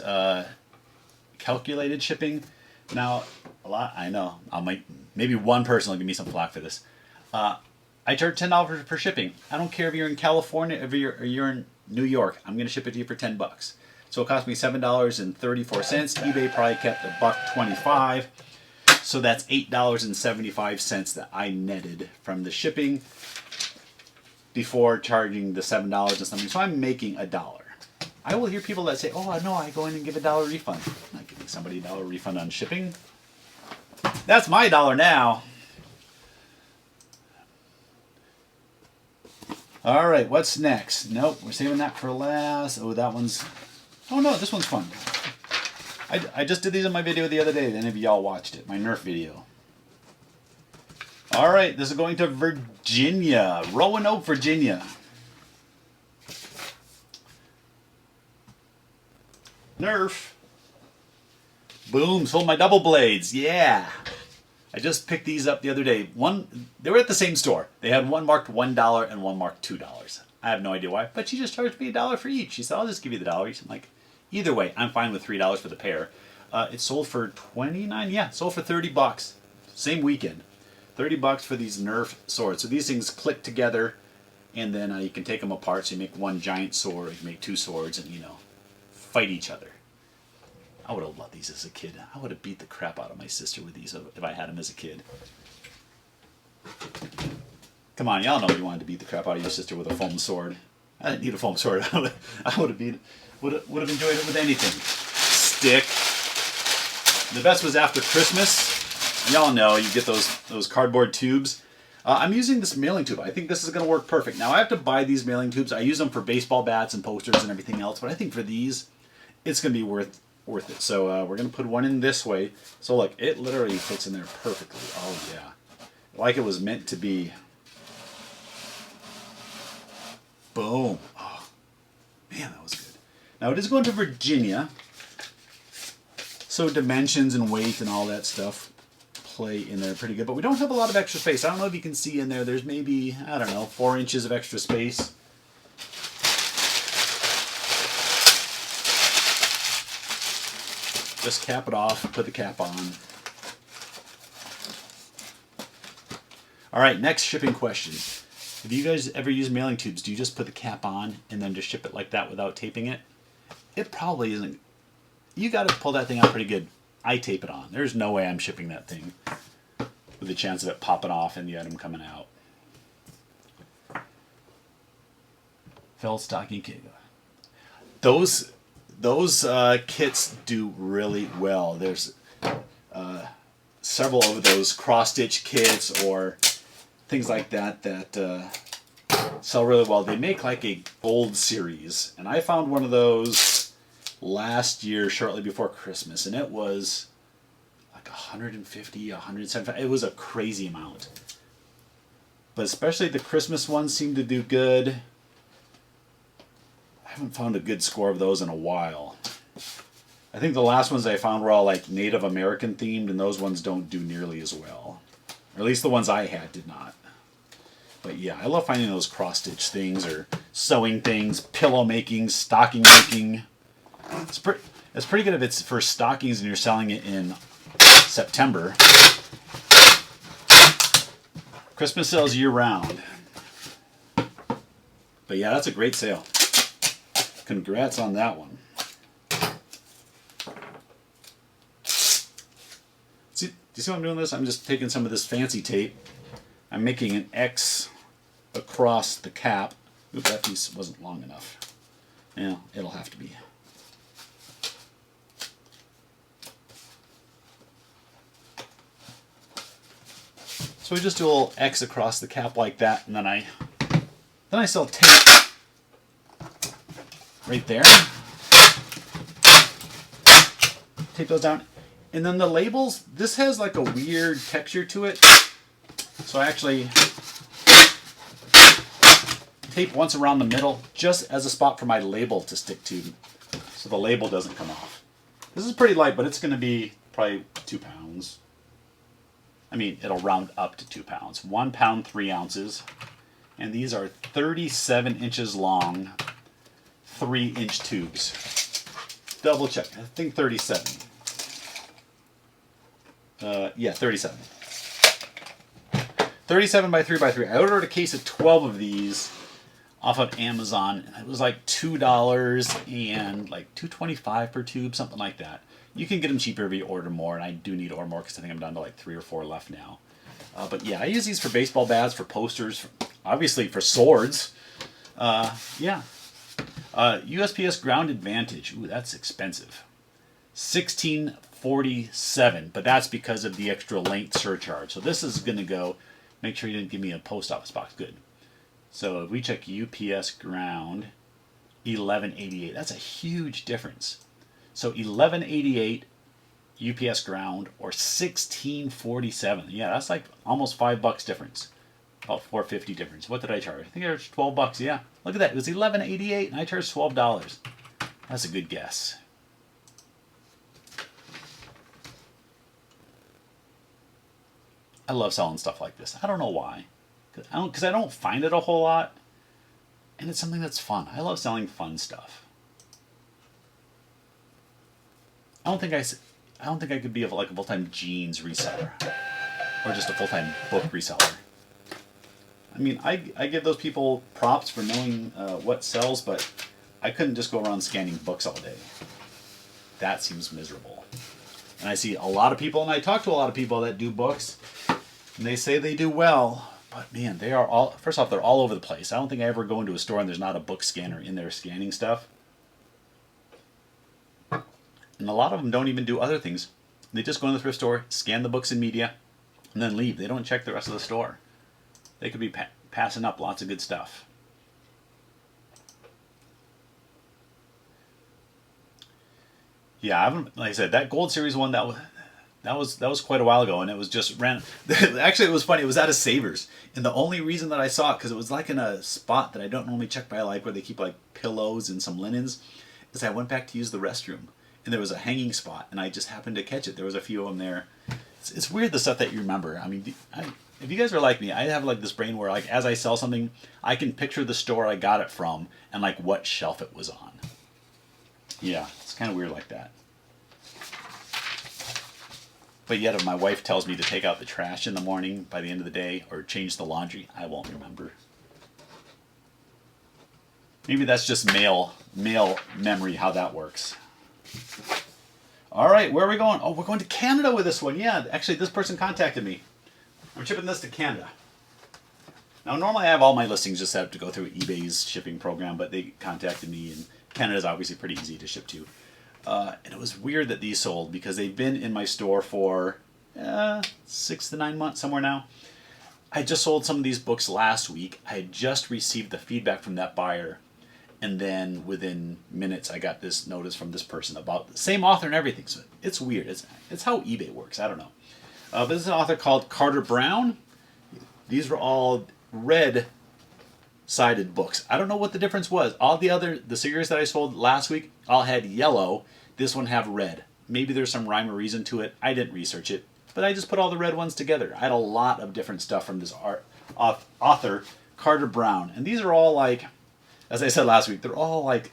calculated shipping. Now, I know, maybe one person will give me some flack for this. I charge $10 per shipping. I don't care if you're in California, if you're in New York. I'm going to ship it to you for $10. So it cost me $7.34. eBay probably kept $1.25. So that's $8.75 that I netted from the shipping before charging the $7 and something. So I'm making $1. I will hear people that say, oh, no, I go in and give $1 refund. I'm not giving somebody $1 refund on shipping. That's my $1 now. All right, what's next? Nope, we're saving that for last. Oh, that one's... Oh, no, this one's fun. I just did these in my video the other day. If any of y'all watched it, my Nerf video. All right, this is going to Virginia. Roanoke, Virginia. Nerf. Boom, sold my double blades. Yeah. I just picked these up the other day. They were at the same store. They had one marked $1 and one marked $2. I have no idea why, but she just charged me $1 for each. She said, I'll just give you the $1 each. I'm like, either way, I'm fine with $3 for the pair. It sold for 29. Yeah, sold for $30. Same weekend. $30 for these Nerf swords. So these things click together, and then you can take them apart. So you make one giant sword, you can make two swords, and fight each other. I would have loved these as a kid. I would have beat the crap out of my sister with these if I had them as a kid. Come on, y'all know you wanted to beat the crap out of your sister with a foam sword. I didn't need a foam sword. I would have enjoyed it with anything. Stick. The best was after Christmas. Y'all know you get those cardboard tubes. I'm using this mailing tube. I think this is going to work perfect. Now I have to buy these mailing tubes. I use them for baseball bats and posters and everything else, but I think for these, it's going to be worth it. So we're going to put one in this way. So look, it literally fits in there perfectly. Oh yeah, like it was meant to be. Boom. Oh man, that was good. Now it is going to Virginia. So dimensions and weight and all that stuff play in there pretty good. But we don't have a lot of extra space. I don't know if you can see in there. There's maybe, I don't know, 4 inches of extra space. Just cap it off, put the cap on. All right, next shipping question. Have you guys ever used mailing tubes? Do you just put the cap on and then just ship it like that without taping it? It probably isn't. You got to pull that thing out pretty good. I tape it on. There's no way I'm shipping that thing with the chance of it popping off and the item coming out. Felt stocking kit. Those kits do really well. There's several of those cross-stitch kits or things like that sell really well. They make like a gold series, and I found one of those last year shortly before Christmas, and it was like 150, 175. It was a crazy amount. But especially the Christmas ones seem to do good. I haven't found a good score of those in a while. I think the last ones I found were all like Native American themed, and those ones don't do nearly as well. Or at least the ones I had did not. But yeah, I love finding those cross-stitch things or sewing things, pillow making, stocking making. It's pretty good if it's for stockings and you're selling it in September. Christmas sales year-round. But yeah, that's a great sale. Congrats on that one. Do you see what I'm doing this? I'm just taking some of this fancy tape. I'm making an X across the cap. Oops, that piece wasn't long enough. Yeah, it'll have to be. So we just do a little X across the cap like that, and then I still tape right there. Tape those down. And then the labels, this has like a weird texture to it. So I actually tape once around the middle just as a spot for my label to stick to so the label doesn't come off. This is pretty light, but it's going to be probably 2 pounds. I mean, it'll round up to 2 pounds. 1 pound, 3 ounces. And these are 37 inches long, 3-inch tubes. Double check. I think 37. Yeah, 37. 37 by 3 by 3. I ordered a case of 12 of these off of Amazon. It was like $2 and like $2.25 per tube, something like that. You can get them cheaper if you order more, and I do need to order more because I think I'm down to like 3 or 4 left now. But yeah, I use these for baseball bats, for posters, obviously for swords. Yeah. USPS Ground Advantage. Ooh, that's expensive. $16.47, but that's because of the extra length surcharge. So this is going to go, make sure you didn't give me a post office box. Good. So if we check UPS Ground, $11.88. That's a huge difference. So $11.88 UPS Ground or $16.47. Yeah, that's like almost $5 difference. About $4.50 difference. What did I charge? I think I charged $12. Yeah, look at that. It was $11.88 and I charged $12. That's a good guess. I love selling stuff like this. I don't know why. Because I don't find it a whole lot. And it's something that's fun. I love selling fun stuff. I don't think I could be like a full-time jeans reseller or just a full-time book reseller. I mean, I give those people props for knowing what sells, but I couldn't just go around scanning books all day. That seems miserable. And I see a lot of people, and I talk to a lot of people that do books, and they say they do well, but man, they are all, first off, they're all over the place. I don't think I ever go into a store and there's not a book scanner in there scanning stuff. And a lot of them don't even do other things. They just go in the thrift store, scan the books and media, and then leave. They don't check the rest of the store. They could be passing up lots of good stuff. Yeah, I haven't, like I said, that Gold Series one, that was quite a while ago, and it was just ran. Actually, it was funny. It was at a Savers, and the only reason that I saw it, because it was like in a spot that I don't normally check by, like where they keep like pillows and some linens, is I went back to use the restroom, and there was a hanging spot, and I just happened to catch it. There was a few of them there. It's weird the stuff that you remember. I mean, if you guys are like me, I have like this brain where like as I sell something, I can picture the store I got it from and like what shelf it was on. Yeah, it's kind of weird like that. But yet if my wife tells me to take out the trash in the morning by the end of the day or change the laundry, I won't remember. Maybe that's just male memory, how that works. All right, where are we going? Oh, we're going to Canada with this one. Yeah, actually, this person contacted me. I'm shipping this to Canada. Now, normally I have all my listings just set up to go through eBay's shipping program, but they contacted me, and Canada's obviously pretty easy to ship to. And it was weird that these sold because they've been in my store for 6 to 9 months, somewhere now. I just sold some of these books last week. I had just received the feedback from that buyer. And then within minutes, I got this notice from this person about the same author and everything. So it's weird. It's how eBay works. I don't know. But this is an author called Carter Brown. These were all red-sided books. I don't know what the difference was. All the series that I sold last week all had yellow. This one have red. Maybe there's some rhyme or reason to it. I didn't research it. But I just put all the red ones together. I had a lot of different stuff from this author, Carter Brown. And these are all like, as I said last week, they're all like,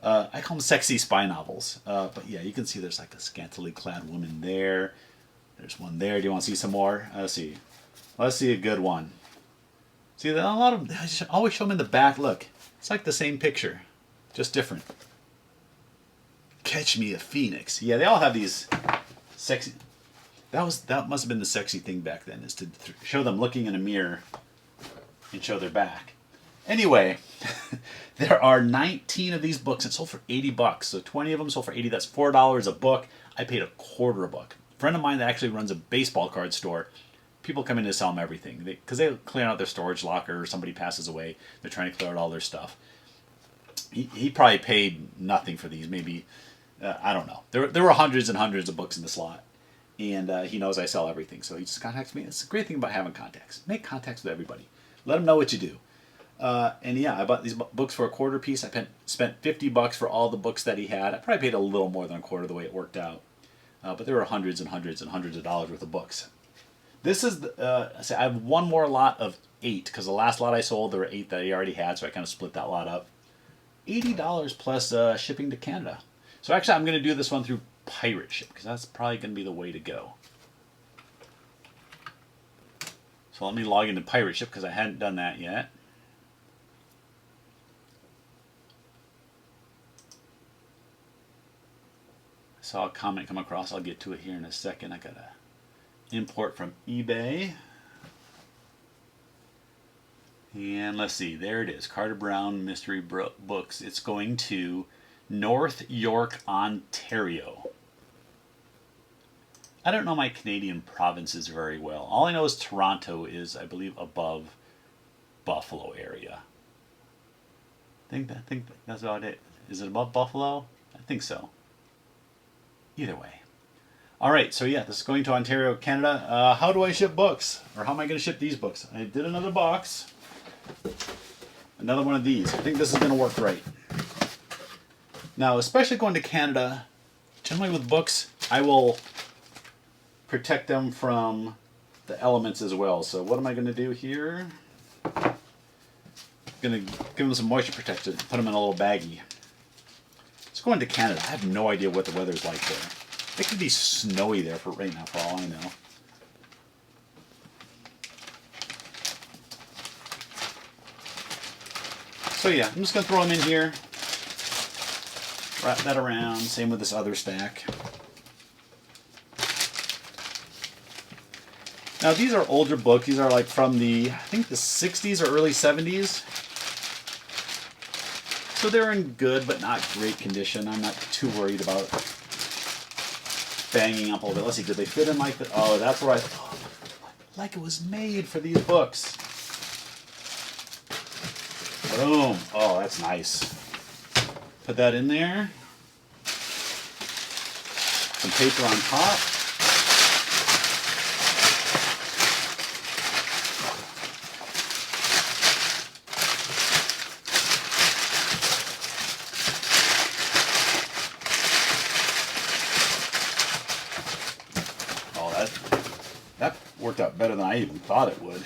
I call them sexy spy novels. But yeah, you can see there's like a scantily clad woman there. There's one there. Do you want to see some more? Let's see. Let's see a good one. See, a lot of them, I just always show them in the back. Look, it's like the same picture, just different. Catch Me a Phoenix. Yeah, they all have these sexy. That must have been the sexy thing back then, is to show them looking in a mirror and show their back. Anyway, there are 19 of these books. It sold for $80. So 20 of them sold for $80. That's $4 a book. I paid $1/4 a book. A friend of mine that actually runs a baseball card store, people come in to sell them everything. Because they clear out their storage locker, or somebody passes away. They're trying to clear out all their stuff. He probably paid nothing for these. Maybe, I don't know. There were hundreds and hundreds of books in the slot. And he knows I sell everything. So he just contacts me. It's a great thing about having contacts. Make contacts with everybody. Let them know what you do. And yeah, I bought these books for $1/4 piece. I spent $50 for all the books that he had. I probably paid a little more than $1/4 the way it worked out. But there were hundreds and hundreds and hundreds of dollars worth of books. This is, I have one more lot of 8, because the last lot I sold, there were 8 that he already had, so I kind of split that lot up. $80 plus shipping to Canada. So actually, I'm going to do this one through Pirate Ship, because that's probably going to be the way to go. So let me log into Pirate Ship, because I hadn't done that yet. I saw a comment come across. I'll get to it here in a second. I got to import from eBay. And let's see. There it is. Carter Brown Mystery Books. It's going to North York, Ontario. I don't know my Canadian provinces very well. All I know is Toronto is, I believe, above Buffalo area. I think that's about it. Is it above Buffalo? I think so. Either way. All right, so yeah, this is going to Ontario, Canada. How do I ship books? Or how am I going to ship these books? I did another box. Another one of these. I think this is going to work right. Now, especially going to Canada, generally with books, I will protect them from the elements as well. So what am I going to do here? gonna give them some moisture protection. Put them in a little baggie. Let's go into Canada. I have no idea what the weather's like there. It could be snowy there for right now, for all I know. So yeah, I'm just gonna throw them in here. Wrap that around. Same with this other stack. Now these are older books. These are like from the, I think the 60s or early 70s. So they're in good but not great condition. I'm not too worried about banging up a little bit. Let's see, did they fit in like that? Oh, that's right. Oh, like it was made for these books. Boom. Oh, that's nice. Put that in there. Some paper on top. That worked out better than I even thought it would.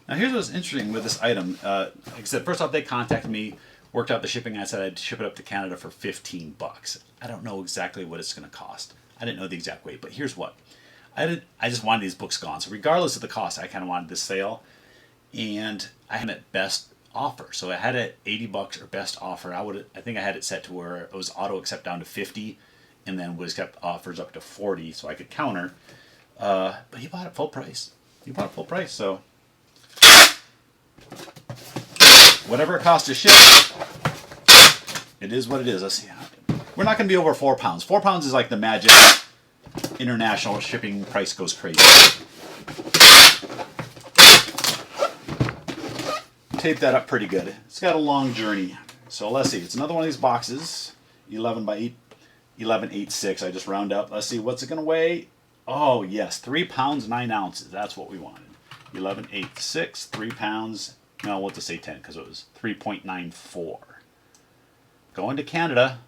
Now here's what's interesting with this item. Like I said, first off, they contacted me, worked out the shipping. I said I'd ship it up to Canada for $15. I don't know exactly what it's going to cost. I didn't know the exact weight, but here's what. I just wanted these books gone. So regardless of the cost, I kind of wanted this sale. And I had it best offer. So I had it $80 or best offer. I think I had it set to where it was auto accept down to 50 and then was kept offers up to 40 so I could counter. But he bought it full price. He bought it full price. So whatever it costs to ship, it is what it is. Let's see. We're not going to be over 4 pounds. 4 pounds is like the magic international shipping price goes crazy. Tape that up pretty good. It's got a long journey. So let's see. It's another one of these boxes. 11 by 8, 11.86. I just round up. Let's see. What's it going to weigh? Oh, yes. 3 pounds, 9 ounces. That's what we wanted. 11.86, 3 pounds. No, we'll just say 10 because it was 3.94. Going to Canada.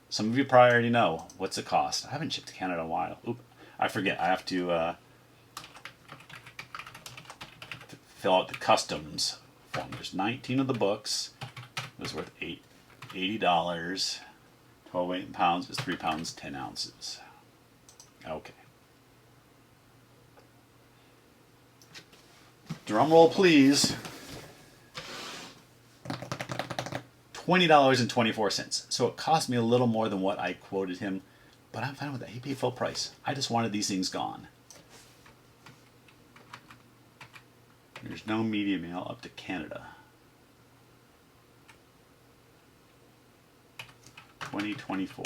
Some of you probably already know. What's it cost? I haven't shipped to Canada in a while. Oop. I forget. I have to fill out the customs form. There's 19 of the books. It was worth $80. 12 weight in pounds is 3 pounds 10 ounces. Okay. Drum roll, please. $20.24. So it cost me a little more than what I quoted him, but I'm fine with that. He paid full price. I just wanted these things gone. There's no media mail up to Canada. 2024.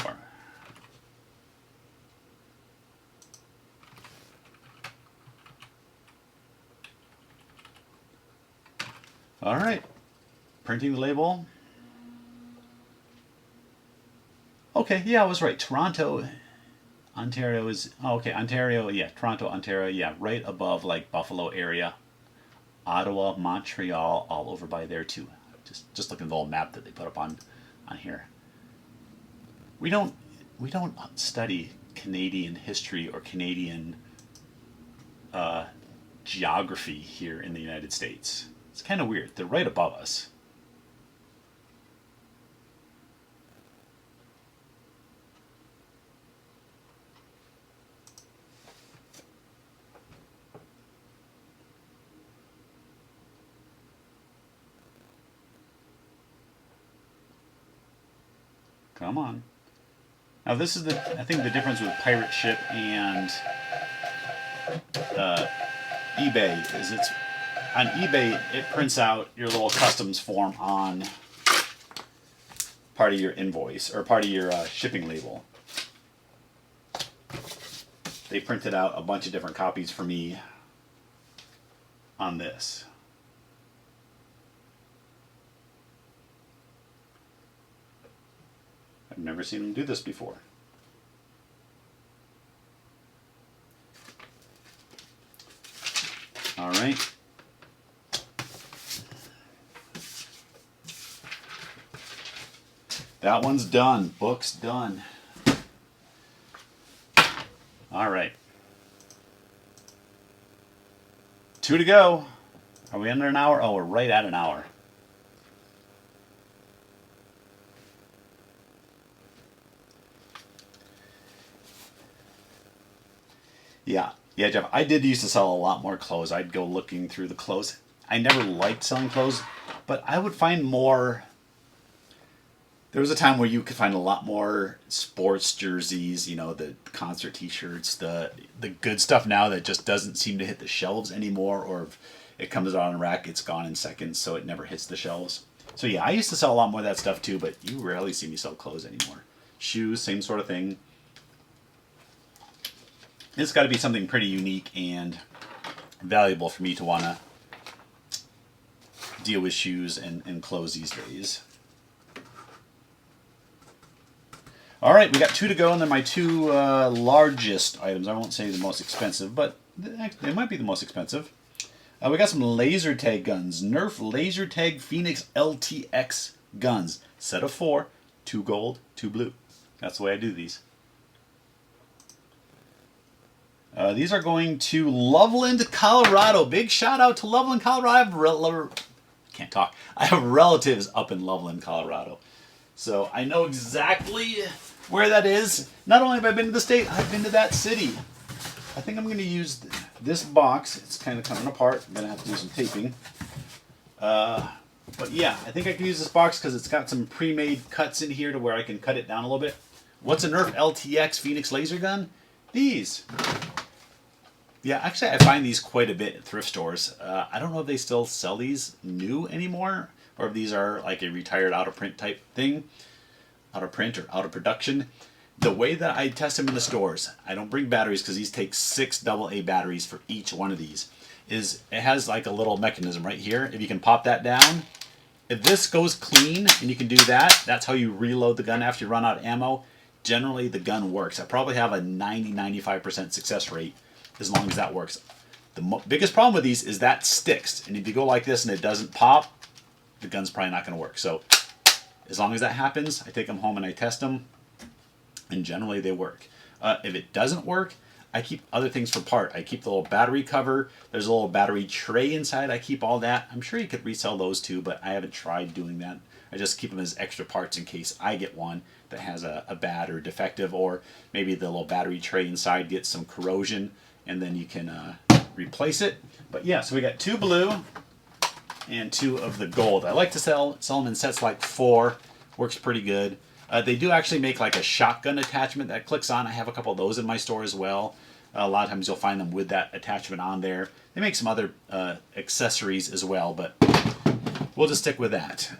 All right. Printing the label. Okay, yeah, I was right. Toronto, Ontario is... Oh, okay, Ontario, yeah. Toronto, Ontario, yeah. Right above, like, Buffalo area. Ottawa, Montreal, all over by there, too. Just looking at the little map that they put up on here. We don't study Canadian history or Canadian geography here in the United States. It's kind of weird. They're right above us. Come on. Now this is I think the difference with Pirate Ship and eBay is on eBay it prints out your little customs form on part of your invoice or part of your shipping label. They printed out a bunch of different copies for me on this. I've never seen them do this before. All right. That one's done. Book's done. All right. 2 to go. Are we under an hour? Oh, we're right at an hour. Yeah, Jeff, I did used to sell a lot more clothes. I'd go looking through the clothes. I never liked selling clothes, but I would find more. There was a time where you could find a lot more sports jerseys, you know, the concert T-shirts, the good stuff now that just doesn't seem to hit the shelves anymore, or if it comes out on a rack, it's gone in seconds, so it never hits the shelves. So yeah, I used to sell a lot more of that stuff too, but you rarely see me sell clothes anymore. Shoes, same sort of thing. It's got to be something pretty unique and valuable for me to want to deal with shoes and clothes these days. All right, we got 2 to go, and they're my 2 largest items. I won't say the most expensive, but they might be the most expensive. We got some laser tag guns. Nerf laser tag Phoenix LTX guns. Set of 4, 2 gold, 2 blue. That's the way I do these. These are going to Loveland, Colorado. Big shout out to Loveland, Colorado. I have relatives up in Loveland, Colorado. So I know exactly where that is. Not only have I been to the state, I've been to that city. I think I'm going to use this box. It's kind of coming apart. I'm going to have to do some taping. But yeah, I think I can use this box because it's got some pre-made cuts in here to where I can cut it down a little bit. What's a Nerf LTX Phoenix laser gun? These. Yeah, actually I find these quite a bit at thrift stores. I don't know if they still sell these new anymore, or if these are like a retired out of print type thing. Out of print or out of production. The way that I test them in the stores, I don't bring batteries because these take 6 AA batteries for each one of these, is it has like a little mechanism right here. If you can pop that down, if this goes clean and you can do that, that's how you reload the gun after you run out of ammo. Generally the gun works. I probably have a 90-95% success rate as long as that works. The biggest problem with these is that sticks, and if you go like this and it doesn't pop, the gun's probably not going to work. So as long as that happens, I take them home and I test them, and generally they work. If it doesn't work, I keep other things for part. I keep the little battery cover. There's a little battery tray inside. I keep all that. I'm sure you could resell those too, but I haven't tried doing that. I just keep them as extra parts in case I get one that has a bad or defective, or maybe the little battery tray inside gets some corrosion, and then you can replace it. But yeah, so we got 2 blue and 2 of the gold. I like to sell them in sets like 4. Works pretty good. They do actually make like a shotgun attachment that clicks on. I have a couple of those in my store as well. A lot of times you'll find them with that attachment on there. They make some other accessories as well, but we'll just stick with that.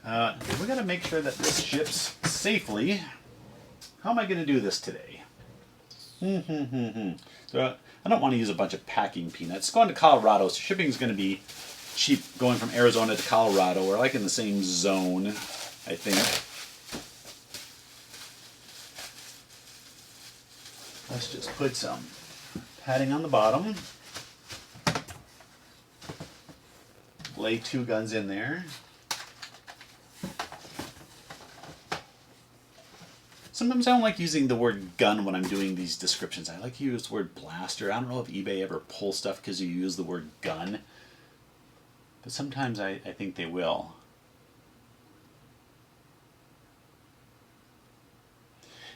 We got to make sure that this ships safely. How am I going to do this today? So I don't want to use a bunch of packing peanuts. Going to Colorado, so shipping is going to be cheap going from Arizona to Colorado. We're like in the same zone, I think. Let's just put some padding on the bottom. Lay 2 guns in there. Sometimes I don't like using the word gun when I'm doing these descriptions. I like to use the word blaster. I don't know if eBay ever pulls stuff because you use the word gun. But sometimes I think they will.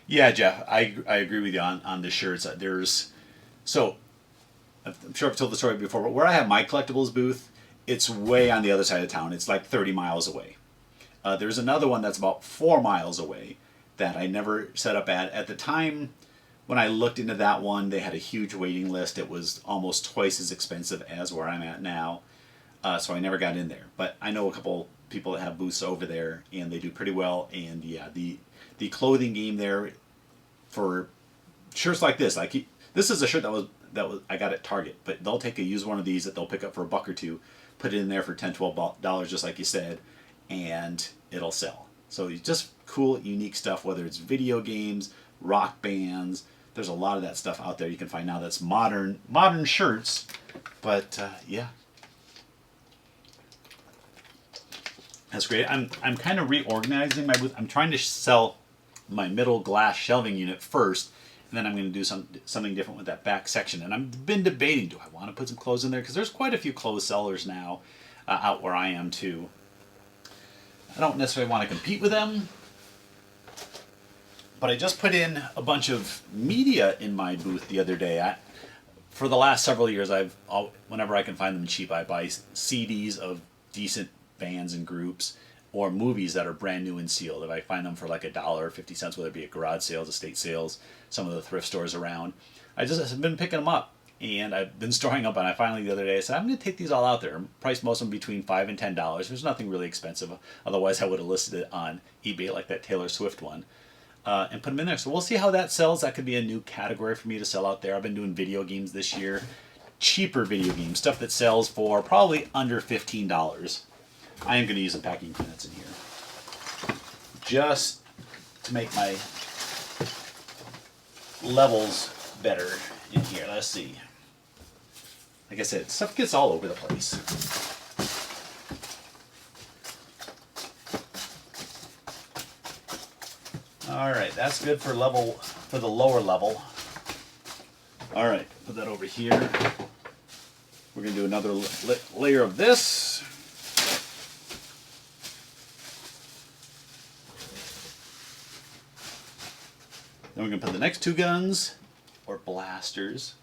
Yeah, Jeff, I agree with you on the shirts. So, I'm sure I've told the story before, but where I have my collectibles booth, it's way on the other side of town. It's like 30 miles away. There's another one that's about 4 miles away that I never set up at. At the time when I looked into that one, they had a huge waiting list. It was almost twice as expensive as where I'm at now. So I never got in there. But I know a couple people that have booths over there, and they do pretty well. And yeah, the clothing game there for shirts like this, this is a shirt that was I got at Target, but they'll take a used one of these that they'll pick up for $1 or $2, put it in there for $10-12 just like you said, and it'll sell. So just cool, unique stuff, whether it's video games, rock bands. There's a lot of that stuff out there you can find now that's modern shirts. But yeah. That's great. I'm kind of reorganizing my booth. I'm trying to sell my middle glass shelving unit first, and then I'm going to do something different with that back section. And I've been debating, do I want to put some clothes in there? Because there's quite a few clothes sellers now out where I am too. I don't necessarily want to compete with them, but I just put in a bunch of media in my booth the other day. For the last several years, whenever I can find them cheap, I buy CDs of decent bands and groups, or movies that are brand new and sealed. If I find them for like $1 or 50 cents, whether it be at garage sales, estate sales, some of the thrift stores around, I just have been picking them up, and I've been storing up. And I finally the other day said, I'm going to take these all out there. Priced most of them between $5 and $10. There's nothing really expensive. Otherwise, I would have listed it on eBay like that Taylor Swift one. And put them in there. So we'll see how that sells. That could be a new category for me to sell out there. I've been doing video games this year. Cheaper video games. Stuff that sells for probably under $15. I am going to use some packing peanuts in here, just to make my levels better in here. Let's see. Like I said, stuff gets all over the place. All right, that's good for the lower level. All right, put that over here. We're going to do another layer of this. Then we're going to put the next two guns, or blasters.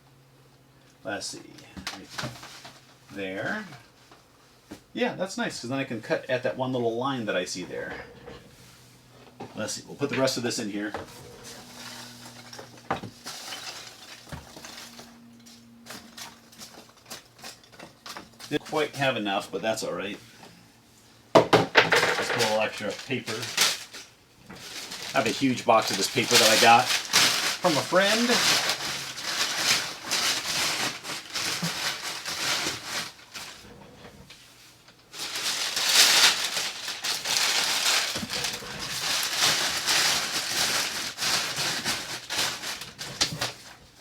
Let's see. Right there. Yeah, that's nice, because then I can cut at that one little line that I see there. Let's see. We'll put the rest of this in here. Didn't quite have enough, but that's all right. Just a little extra paper. I have a huge box of this paper that I got from a friend.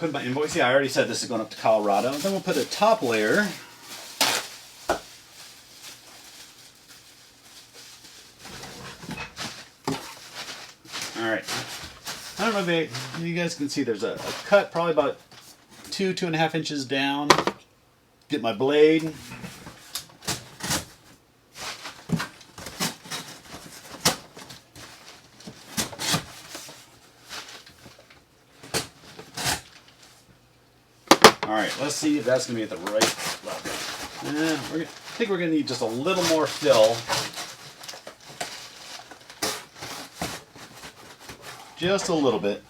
Put my invoice. Yeah, I already said this is going up to Colorado. Then we'll put a top layer. All right. I don't know if you guys can see there's a cut probably about 2.5 inches down. Get my blade. All right, let's see if that's going to be at the right level. I think we're going to need just a little more fill. Just a little bit.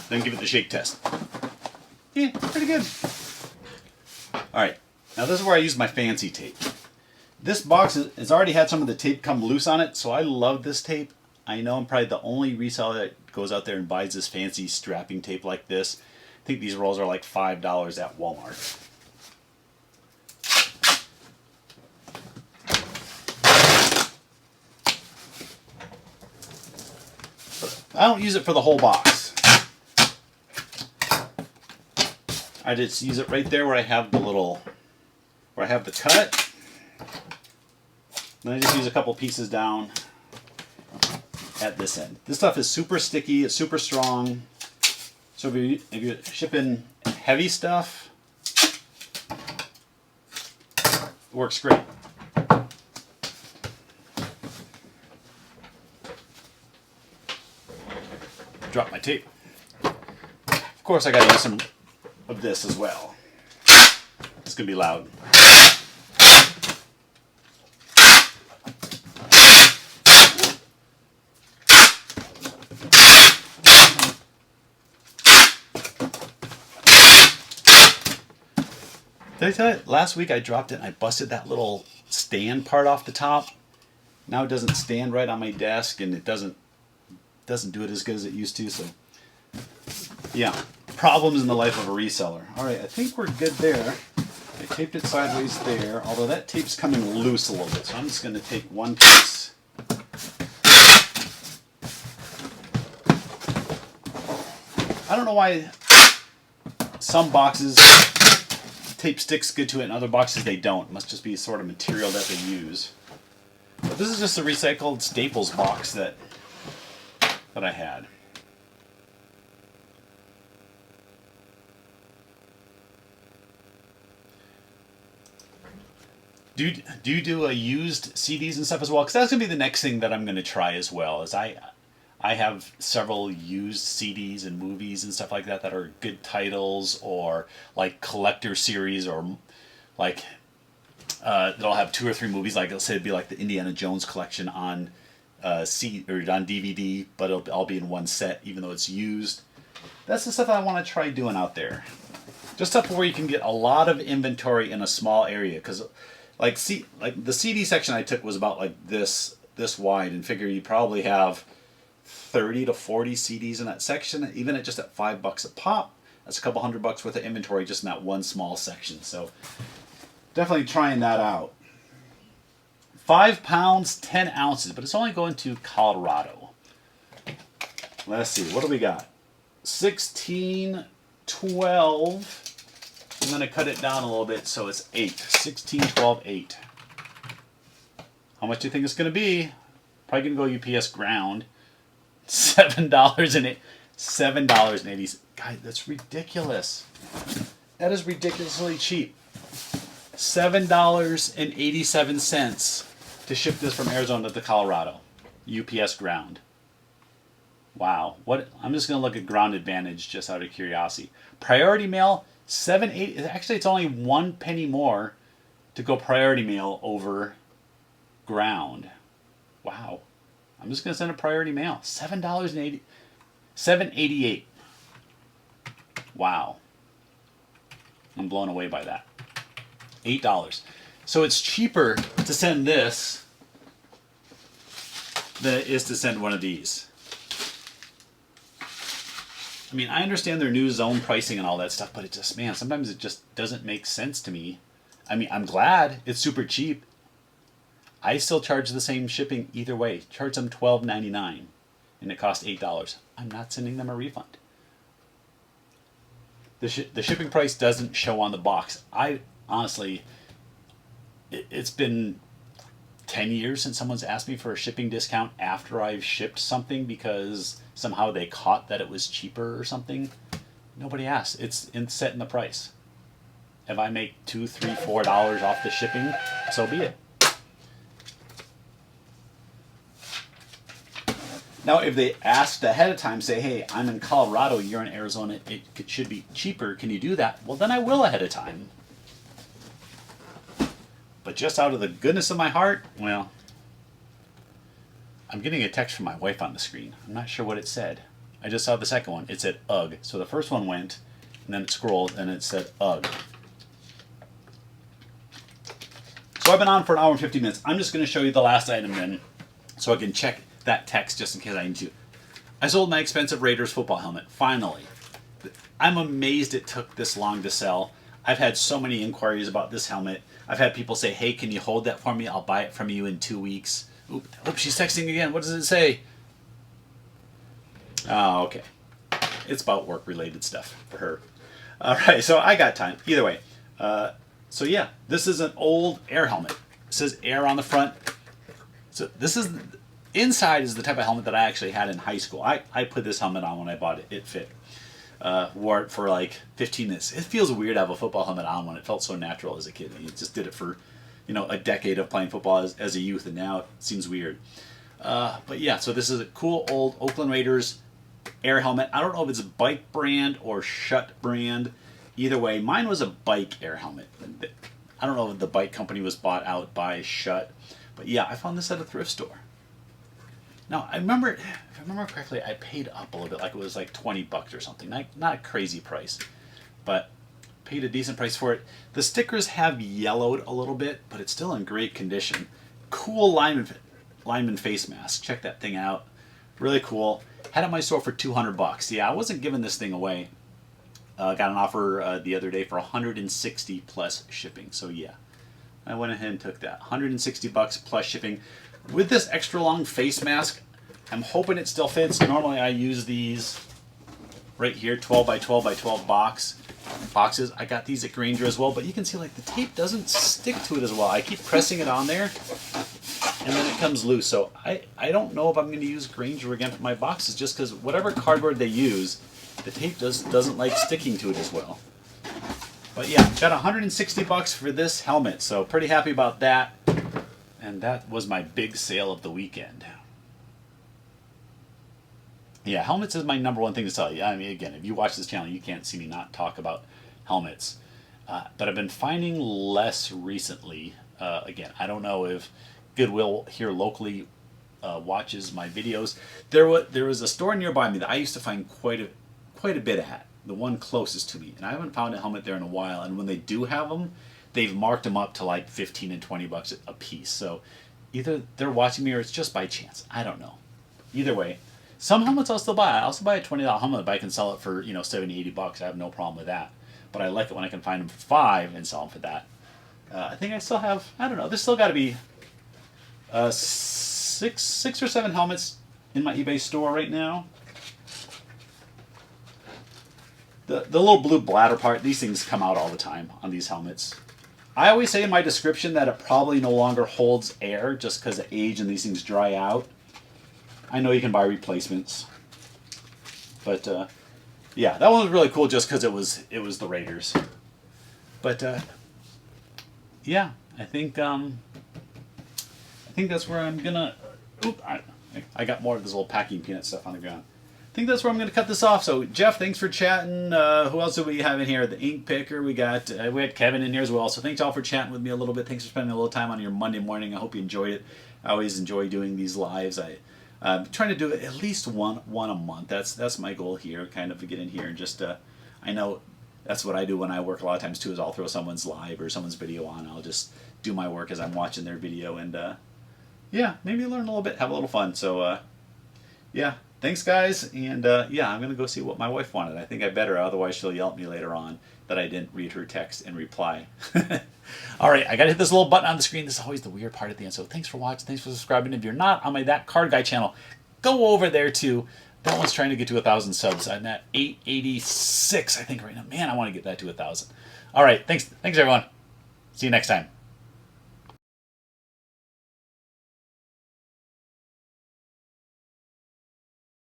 Then give it the shake test. Yeah, pretty good. All right, now this is where I use my fancy tape. This box has already had some of the tape come loose on it, so I love this tape. I know I'm probably the only reseller that goes out there and buys this fancy strapping tape like this. I think these rolls are like $5 at Walmart. I don't use it for the whole box. I just use it right there where I have the cut. Then I just use a couple pieces down at this end. This stuff is super sticky, it's super strong. So if you're shipping heavy stuff, it works great. Drop my tape. Of course I gotta use some of this as well. It's gonna be loud. Did I tell you, last week I dropped it and I busted that little stand part off the top. Now it doesn't stand right on my desk and it doesn't do it as good as it used to, so yeah, problems in the life of a reseller. All right, I think we're good there. I taped it sideways there, although that tape's coming loose a little bit, so I'm just going to take one piece. I I don't know why some boxes tape sticks good to it and other boxes they don't. It must just be sort of material that they use. But this is just a recycled Staples box that I had. Do you do a used CDs and stuff as well? Because that's going to be the next thing that I'm going to try as well. Is I have several used CDs and movies and stuff like that that are good titles, or like collector series, or like they'll have 2 or 3 movies. Like let's say it'd be like the Indiana Jones collection on CD or on DVD, but it'll all be in one set, even though it's used. That's the stuff I want to try doing out there. Just stuff where you can get a lot of inventory in a small area, because like the CD section I took was about like this wide, and figure you probably have 30 to 40 CDs in that section, even at just at $5 a pop. That's a couple $100 worth of inventory just in that one small section. So definitely trying that out. 5 pounds, 10 ounces, but it's only going to Colorado. Let's see, what do we got? 16, 12. I'm going to cut it down a little bit so it's 8. 16, 12, 8. How much do you think it's going to be? Probably going to go UPS ground. $7.80. God, that's ridiculous. That is ridiculously cheap. $7.87 to ship this from Arizona to Colorado. UPS ground. Wow. What? I'm just going to look at Ground Advantage just out of curiosity. Priority mail, $7.80. Actually, it's only 1 penny more to go priority mail over ground. Wow. I'm just going to send a priority mail. $7.88. Wow. I'm blown away by that. $8. So it's cheaper to send this than it is to send one of these. I mean, I understand their new zone pricing and all that stuff, but it just, man, sometimes it just doesn't make sense to me. I mean, I'm glad it's super cheap. I still charge the same shipping either way. Charge them $12.99 and it costs $8. I'm not sending them a refund. The shipping price doesn't show on the box. I honestly, it's been 10 years since someone's asked me for a shipping discount after I've shipped something because somehow they caught that it was cheaper or something. Nobody asked. It's set in the price. If I make $2, $3, $4 off the shipping, so be it. Now, if they asked ahead of time, say, hey, I'm in Colorado, you're in Arizona, it should be cheaper, can you do that? Well, then I will ahead of time. But just out of the goodness of my heart, well, I'm getting a text from my wife on the screen. I'm not sure what it said. I just saw the second one. It said, ugh. So the first one went, and then it scrolled, and it said, ugh. So I've been on for an hour and 50 minutes. I'm just going to show you the last item then, so I can check that text just in case I need to. I sold my expensive Raiders football helmet, finally. I'm amazed it took this long to sell. I've had so many inquiries about this helmet. I've had people say, hey, can you hold that for me? I'll buy it from you in 2 weeks. Oop, she's texting again. What does it say? Oh, okay. It's about work-related stuff for her. All right, so I got time. Either way. So yeah, this is an old Air helmet. It says Air on the front. So this is... Inside is the type of helmet that I actually had in high school. I put this helmet on when I bought it. It fit. Wore it for like 15 minutes. It feels weird to have a football helmet on when it felt so natural as a kid. You just did it for, a decade of playing football as a youth, and now it seems weird. But yeah, so this is a cool old Oakland Raiders Air helmet. I don't know if it's a Bike brand or Schutt brand. Either way, mine was a Bike Air helmet. I don't know if the Bike company was bought out by Schutt. But yeah, I found this at a thrift store. Now, if I remember correctly, I paid up a little bit, like it was like $20 or something. Not a crazy price, but paid a decent price for it. The stickers have yellowed a little bit, but it's still in great condition. Cool lineman face mask. Check that thing out. Really cool. Had it in my store for $200. Yeah, I wasn't giving this thing away. Got an offer the other day for $160 plus shipping. So yeah, I went ahead and took that. $160 plus shipping. With this extra long face mask, I'm hoping it still fits. Normally I use these right here, 12 by 12 by 12 boxes. I got these at Grainger as well, but you can see like the tape doesn't stick to it as well. I keep pressing it on there and then it comes loose. So I don't know if I'm going to use Grainger again for my boxes, just because whatever cardboard they use, the tape doesn't like sticking to it as well. But yeah, got 160 bucks for this helmet, so pretty happy about that. And that was my big sale of the weekend. Yeah, helmets is my number one thing to tell you. I mean, again, if you watch this channel, you can't see me not talk about helmets. But I've been finding less recently. Again, I don't know if Goodwill here locally watches my videos. There was a store nearby me that I used to find quite a bit at. The one closest to me, and I haven't found a helmet there in a while. And when they do have them, they've marked them up to like 15 and 20 bucks a piece. So either they're watching me or it's just by chance. I don't know. Either way, some helmets I'll still buy. I'll also buy a $20 helmet, but I can sell it for 70, 80 bucks. I have no problem with that. But I like it when I can find them for $5 and sell them for that. I think I still have, I don't know, there's still got to be six or seven helmets in my eBay store right now. The little blue bladder part, these things come out all the time on these helmets. I always say in my description that it probably no longer holds air just because of age and these things dry out. I know you can buy replacements. But yeah, that one was really cool just because it was the Raiders. But yeah, I think that's where I'm gonna. Oop, I got more of this little packing peanut stuff on the ground. I think that's where I'm going to cut this off. So, Jeff, thanks for chatting. Who else do we have in here? The Ink Picker. We had Kevin in here as well. So, thanks all for chatting with me a little bit. Thanks for spending a little time on your Monday morning. I hope you enjoyed it. I always enjoy doing these lives. I'm trying to do it at least one a month. That's my goal here, kind of to get in here and just. I know that's what I do when I work a lot of times too. Is I'll throw someone's live or someone's video on. I'll just do my work as I'm watching their video and yeah, maybe learn a little bit, have a little fun. So yeah. Thanks, guys, and yeah, I'm going to go see what my wife wanted. I think I better, otherwise she'll yell at me later on that I didn't read her text and reply. All right, I got to hit this little button on the screen. This is always the weird part at the end, so thanks for watching. Thanks for subscribing. If you're not on my That Card Guy channel, go over there, too. That one's trying to get to 1,000 subs. I'm at 886, I think, right now. Man, I want to get that to 1,000. All right, thanks everyone. See you next time.